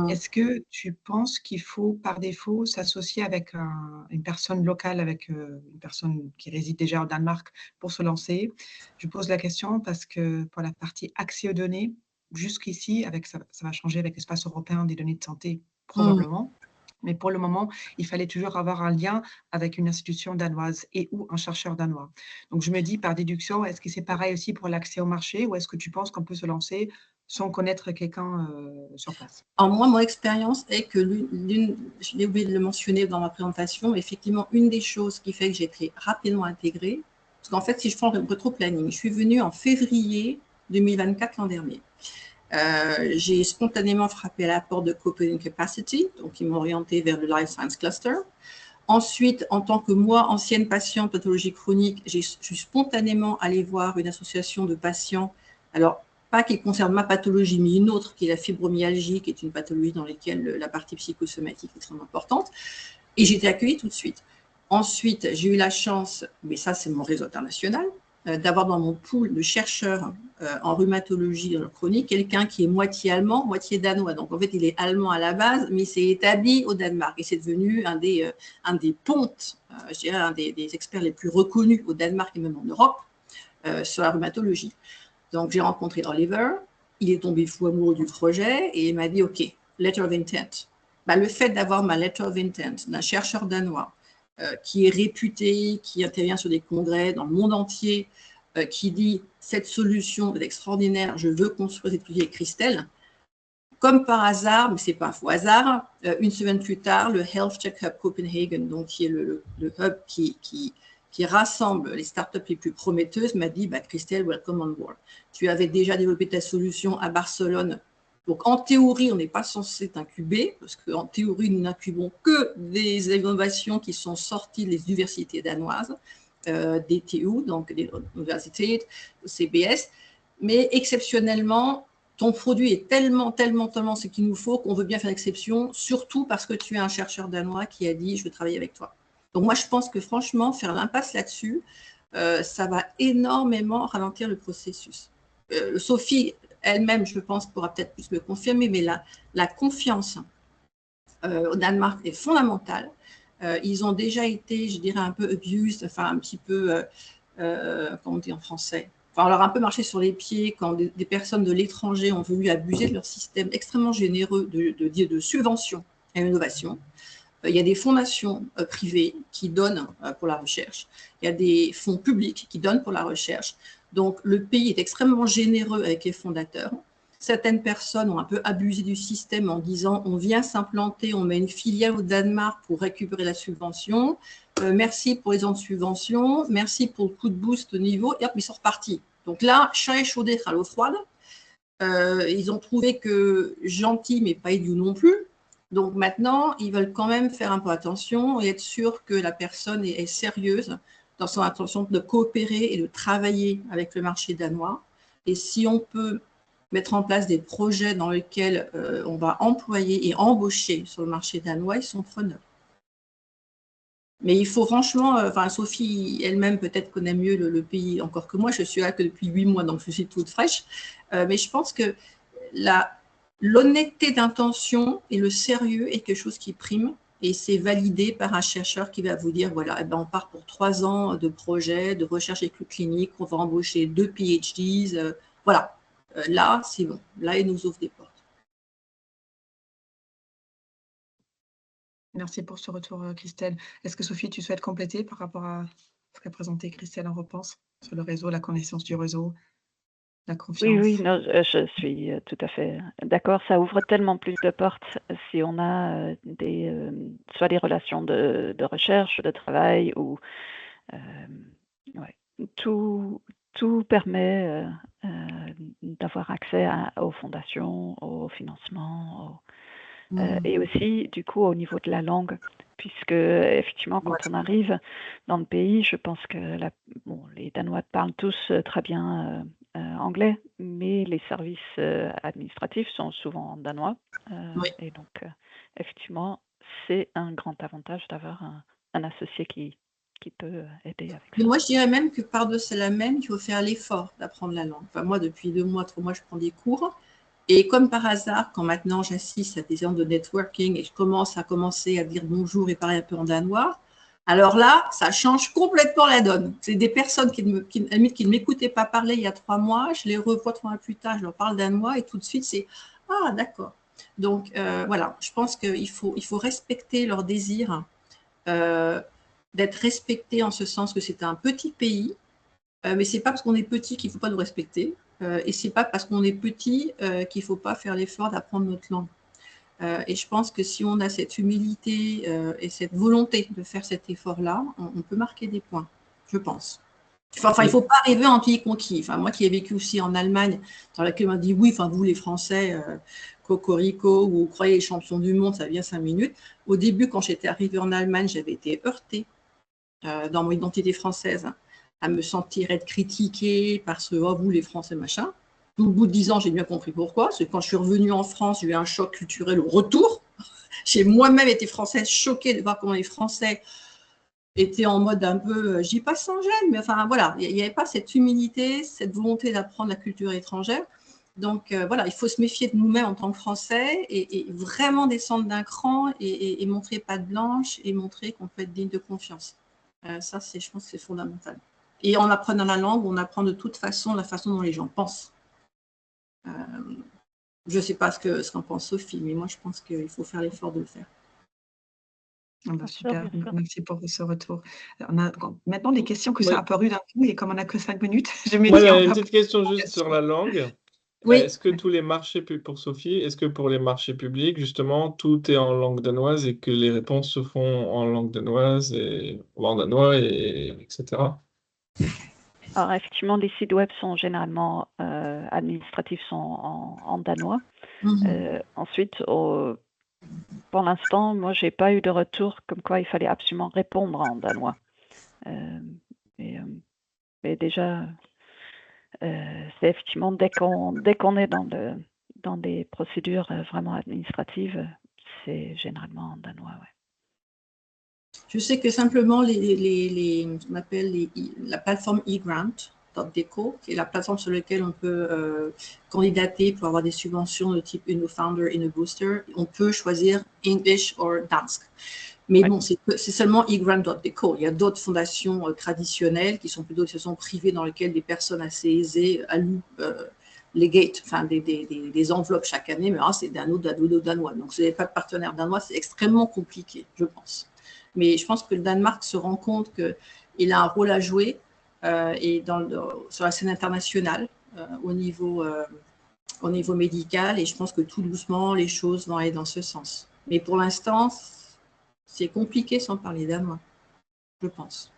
Est-ce que tu penses qu'il faut, par défaut, s'associer avec une personne locale, avec une personne qui réside déjà au Danemark pour se lancer? Je pose la question parce que pour la partie accès aux données, jusqu'ici, ça va changer avec l'espace européen des données de santé, probablement. Mais pour le moment, il fallait toujours avoir un lien avec une institution danoise et ou un chercheur danois. Donc, je me dis par déduction, est-ce que c'est pareil aussi pour l'accès au marché ou est-ce que tu penses qu'on peut se lancer sans connaître quelqu'un sur place? Alors moi, mon expérience est que je l'ai oublié de le mentionner dans ma présentation, effectivement, une des choses qui fait que j'ai été rapidement intégrée, parce qu'en fait, si je prends le rétro-planning, je suis venue en février 2024 l'an dernier. J'ai spontanément frappé à la porte de Copenhagen Capacity, donc ils m'ont orienté vers le Life Science Cluster. Ensuite, en tant que moi, ancienne patiente pathologie chronique, je suis spontanément allée voir une association de patients, alors pas qui concerne ma pathologie, mais une autre qui est la fibromyalgie, qui est une pathologie dans laquelle la partie psychosomatique est extrêmement importante, et j'ai été accueillie tout de suite. Ensuite, j'ai eu la chance, mais ça c'est mon réseau international, d'avoir dans mon pool de chercheurs en rhumatologie chronique quelqu'un qui est moitié allemand, moitié danois. Donc en fait, il est allemand à la base, mais il s'est établi au Danemark et c'est devenu un des pontes, je dirais un des experts les plus reconnus au Danemark et même en Europe sur la rhumatologie. Donc j'ai rencontré Oliver, il est tombé fou amoureux du projet et il m'a dit OK, letter of intent. Le fait d'avoir ma letter of intent d'un chercheur danois qui est réputé, qui intervient sur des congrès dans le monde entier, qui dit cette solution est extraordinaire, je veux construire cette solution avec Christelle. Comme par hasard, mais ce n'est pas un faux hasard, une semaine plus tard, le Health Check Hub Copenhagen, donc qui est le hub qui rassemble les startups les plus prometteuses, m'a dit Christelle, welcome on board. Tu avais déjà développé ta solution à Barcelone. Donc, en théorie, on n'est pas censé t'incuber, parce qu'en théorie, nous n'incubons que des innovations qui sont sorties des universités danoises, des TU, donc des universités, CBS. Mais exceptionnellement, ton produit est tellement ce qu'il nous faut qu'on veut bien faire exception, surtout parce que tu es un chercheur danois qui a dit « je veux travailler avec toi ». Donc, moi, je pense que franchement, faire l'impasse là-dessus, ça va énormément ralentir le processus. Sophie elle-même, je pense, pourra peut-être plus me confirmer, mais la confiance au Danemark est fondamentale. Ils ont déjà été, je dirais, un peu abused, enfin un petit peu, comment on dit en français, enfin, on leur a un peu marché sur les pieds quand des personnes de l'étranger ont voulu abuser de leur système extrêmement généreux de subventions à l'innovation. Il y a des fondations privées qui donnent pour la recherche. Il y a des fonds publics qui donnent pour la recherche. Donc, le pays est extrêmement généreux avec les fondateurs. Certaines personnes ont un peu abusé du système en disant on vient s'implanter, on met une filiale au Danemark pour récupérer la subvention. Merci pour les ans de subvention, merci pour le coup de boost au niveau, et hop, ils sont repartis. Donc là, chat échaudé à l'eau froide. Ils ont trouvé que gentil, mais pas idiot non plus. Donc maintenant, ils veulent quand même faire un peu attention et être sûr que la personne est sérieuse dans son intention de coopérer et de travailler avec le marché danois. Et si on peut mettre en place des projets dans lesquels on va employer et embaucher sur le marché danois, ils sont preneurs. Mais il faut franchement, Sophie elle-même peut-être connaît mieux le pays encore que moi, je suis là que depuis 8 mois, donc je suis toute fraîche. Mais je pense que l'honnêteté d'intention et le sérieux est quelque chose qui prime et c'est validé par un chercheur qui va vous dire, voilà, on part pour 3 ans de projet, de recherche clinique, on va embaucher 2 PhDs, voilà. Là, c'est bon. Là, il nous ouvre des portes. Merci pour ce retour, Christelle. Est-ce que Sophie, tu souhaites compléter par rapport à ce qu'a présenté Christelle en Repense sur le réseau, la connaissance du réseau, la confiance? Oui, non, je suis tout à fait d'accord. Ça ouvre tellement plus de portes si on a soit des relations de recherche, de travail, ou ouais, tout permet d'avoir accès aux fondations, au financement, et aussi du coup au niveau de la langue, puisque effectivement quand on arrive dans le pays, je pense que les Danois parlent tous très bien anglais, mais les services administratifs sont souvent en danois, et donc effectivement c'est un grand avantage d'avoir un associé qui peut aider avec Mais ça. moi, je dirais même que par-dessus la même, il faut faire l'effort d'apprendre la langue. Enfin, moi, depuis 2 mois, 3 mois, je prends des cours. Et comme par hasard, quand maintenant j'assiste à des séances de networking et je commence à dire bonjour et parler un peu en danois, alors là, ça change complètement la donne. C'est des personnes qui ne m'écoutaient pas parler il y a 3 mois, je les revois 3 mois plus tard, je leur parle danois et tout de suite, c'est « Ah, d'accord ». Donc, voilà, je pense qu'il faut respecter leur désir d'être respecté en ce sens que c'est un petit pays, mais ce n'est pas parce qu'on est petit qu'il ne faut pas nous respecter. et ce n'est pas parce qu'on est petit qu'il ne faut pas faire l'effort d'apprendre notre langue. Et je pense que si on a cette humilité et cette volonté de faire cet effort-là, on peut marquer des points, je pense. Enfin, il ne faut pas arriver en pays conquis. Enfin, moi qui ai vécu aussi en Allemagne, dans laquelle on m'a dit oui, enfin, vous les Français, cocorico, ou vous croyez les champions du monde, ça vient 5 minutes. Au début, quand j'étais arrivée en Allemagne, j'avais été heurtée dans mon identité française, à me sentir être critiquée parce que oh, vous les Français, machin. Au bout de 10 ans, j'ai bien compris pourquoi. C'est quand je suis revenue en France, j'ai eu un choc culturel au retour. J'ai moi-même été française, choquée de voir comment les Français étaient en mode un peu, je dis pas sans gêne, mais enfin voilà, il n'y avait pas cette humilité, cette volonté d'apprendre la culture étrangère. Donc voilà, il faut se méfier de nous-mêmes en tant que Français et vraiment descendre d'un cran et montrer patte blanche et montrer qu'on peut être digne de confiance. Ça, je pense que c'est fondamental. Et en apprenant la langue, on apprend de toute façon la façon dont les gens pensent. Je ne sais pas ce qu'en pense Sophie, mais moi je pense qu'il faut faire l'effort de le faire. Super, merci pour ce retour. On a maintenant les questions que ça a apparu d'un coup et comme on n'a que 5 minutes, je me dis... Voilà, une petite question juste sur la langue. Oui. Est-ce que tous les marchés, pour Sophie, est-ce que pour les marchés publics, justement, tout est en langue danoise et que les réponses se font en langue danoise et en danois, etc. Alors, effectivement, les sites web sont généralement administratifs sont en danois. Ensuite, pour l'instant, moi, j'ai pas eu de retour comme quoi il fallait absolument répondre en danois. Mais déjà, c'est effectivement dès qu'on est dans des procédures vraiment administratives, c'est généralement en danois. Ouais. Je sais que simplement on appelle la plateforme eGrant.deco, qui est la plateforme sur laquelle on peut candidater pour avoir des subventions de type InnoFounder, InnoBooster. On peut choisir English ou Dansk. Mais bon, c'est seulement eGrant.deco. Il y a d'autres fondations traditionnelles qui sont plutôt des fondations privées dans lesquelles des personnes assez aisées allouent les gates, enfin des enveloppes chaque année, mais c'est danois. Donc, si vous n'avez pas de partenaire danois, c'est extrêmement compliqué, je pense. Mais je pense que le Danemark se rend compte qu'il a un rôle à jouer et sur la scène internationale au niveau médical. Et je pense que tout doucement, les choses vont aller dans ce sens. Mais pour l'instant, c'est compliqué sans parler danois, je pense.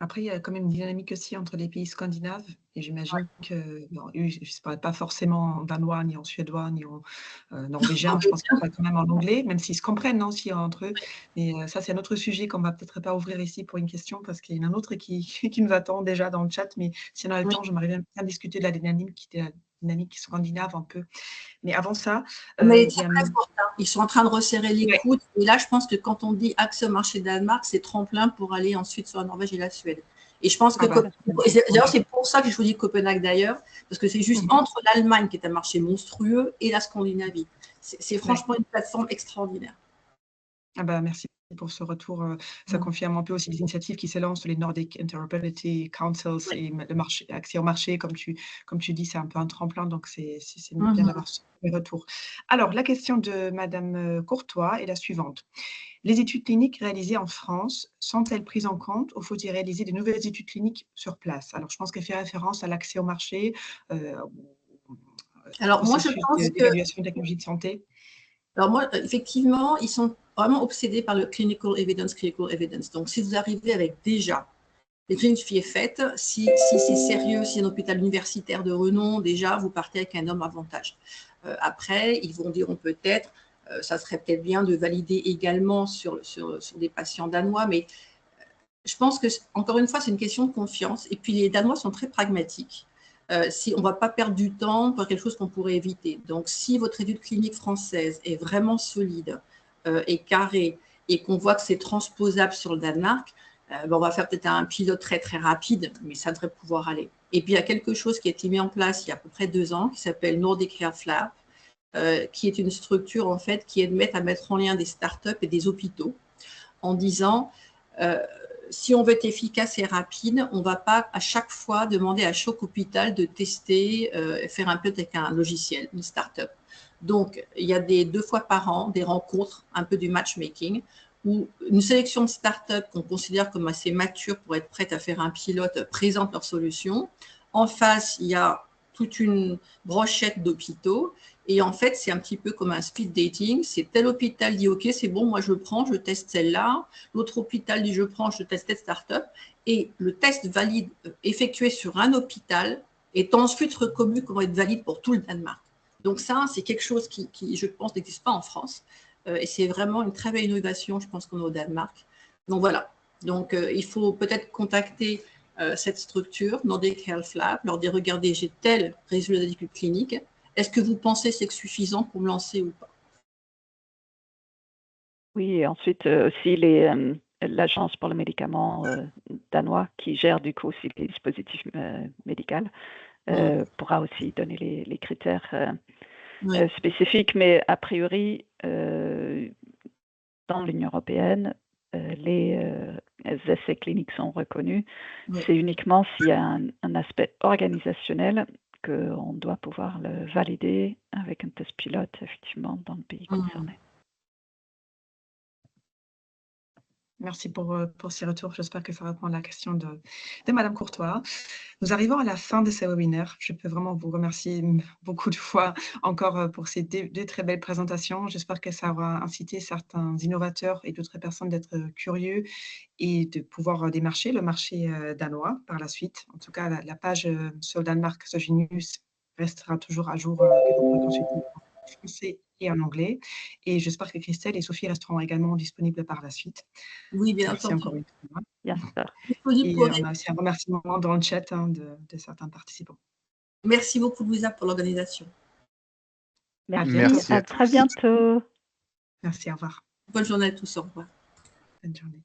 Après, il y a quand même une dynamique aussi entre les pays scandinaves. Et j'imagine que, eux, ils ne parlent pas forcément en danois, ni en suédois, ni en norvégien. Je pense qu'ils parlent quand même en anglais, même s'ils se comprennent aussi entre eux. Mais ça, c'est un autre sujet qu'on ne va peut-être pas ouvrir ici pour une question, parce qu'il y en a un autre qui nous attend déjà dans le chat. Mais si on a le temps, j'aimerais bien discuter de la dynamique qui était la dynamique scandinave un peu. Mais avant ça... Mais c'est très fort, hein. Ils sont en train de resserrer les coudes. Et là, je pense que quand on dit accès au marché Danemark, c'est tremplin pour aller ensuite sur la Norvège et la Suède. Et je pense que d'ailleurs, c'est pour ça que je choisis Copenhague d'ailleurs, parce que c'est juste entre l'Allemagne, qui est un marché monstrueux, et la Scandinavie. C'est franchement une plateforme extraordinaire. Merci pour ce retour. Ça confirme un peu aussi les initiatives qui s'élancent, les Nordic Interoperability Councils et le marché, accès au marché, comme tu dis, c'est un peu un tremplin, donc c'est bien d'avoir ce retour. Alors, la question de Madame Courtois est la suivante. Les études cliniques réalisées en France sont-elles prises en compte ou faut-il réaliser de nouvelles études cliniques sur place? Alors, je pense qu'elle fait référence à l'accès au marché, alors, moi, je pense d'évaluation de technologie de santé. Alors moi, effectivement, ils sont vraiment obsédés par le clinical evidence. Donc, si vous arrivez avec déjà les cliniques qui est faite, si c'est sérieux, si c'est un hôpital universitaire de renom, déjà, vous partez avec un énorme avantage. Après, ils vont dire peut-être, ça serait peut-être bien de valider également sur des patients danois, mais je pense que, encore une fois, c'est une question de confiance. Et puis, les Danois sont très pragmatiques. On ne va pas perdre du temps pour quelque chose qu'on pourrait éviter. Donc, si votre étude clinique française est vraiment solide et carrée et qu'on voit que c'est transposable sur le Danemark, on va faire peut-être un pilote très, très rapide, mais ça devrait pouvoir aller. Et puis, il y a quelque chose qui a été mis en place il y a à peu près 2 ans qui s'appelle Nordic Health Lab, qui est une structure, en fait, qui aide à mettre en lien des startups et des hôpitaux en disant... si on veut être efficace et rapide, on ne va pas à chaque fois demander à chaque hôpital de tester, faire un peu avec un logiciel, une start-up. Donc, il y a 2 fois par an des rencontres, un peu du matchmaking, où une sélection de start-up qu'on considère comme assez mature pour être prête à faire un pilote présente leur solution. En face, il y a toute une brochette d'hôpitaux. Et en fait, c'est un petit peu comme un speed dating. C'est tel hôpital dit OK, c'est bon, moi je prends, je teste celle-là. L'autre hôpital dit je prends, je teste cette start-up. Et le test valide effectué sur un hôpital est ensuite reconnu comme être valide pour tout le Danemark. Donc ça, c'est quelque chose qui je pense, n'existe pas en France. Et c'est vraiment une très belle innovation, je pense, qu'on a au Danemark. Donc voilà. Donc il faut peut-être contacter cette structure, Nordic Health Lab, leur dire regardez, j'ai tel résultat d'études cliniques. Est-ce que vous pensez que c'est suffisant pour me lancer ou pas? Oui, et ensuite aussi l'Agence pour le médicament danois qui gère du coup aussi les dispositifs médicaux pourra aussi donner les critères spécifiques, mais a priori dans l'Union européenne, les essais cliniques sont reconnus. C'est uniquement s'il y a un aspect organisationnel qu'on doit pouvoir le valider avec un test pilote, effectivement, dans le pays concerné. Merci pour ces retours. J'espère que ça répond à la question de Madame Courtois. Nous arrivons à la fin de ce webinaire. Je peux vraiment vous remercier beaucoup de fois encore pour ces deux très belles présentations. J'espère que ça aura incité certains innovateurs et d'autres personnes d'être curieux et de pouvoir démarcher le marché danois par la suite. En tout cas, la page sur Danemark Sogenius restera toujours à jour, que vous pourrez consulter en français et en anglais. Et j'espère que Christelle et Sophie resteront également disponibles par la suite. Oui, bien Merci entendu. encore une fois. Bien sûr. Et on a aussi un remerciement dans le chat de certains participants. Merci beaucoup, Louisa, pour l'organisation. Merci, à très bientôt. Merci, au revoir. Bonne journée à tous, au revoir. Bonne journée.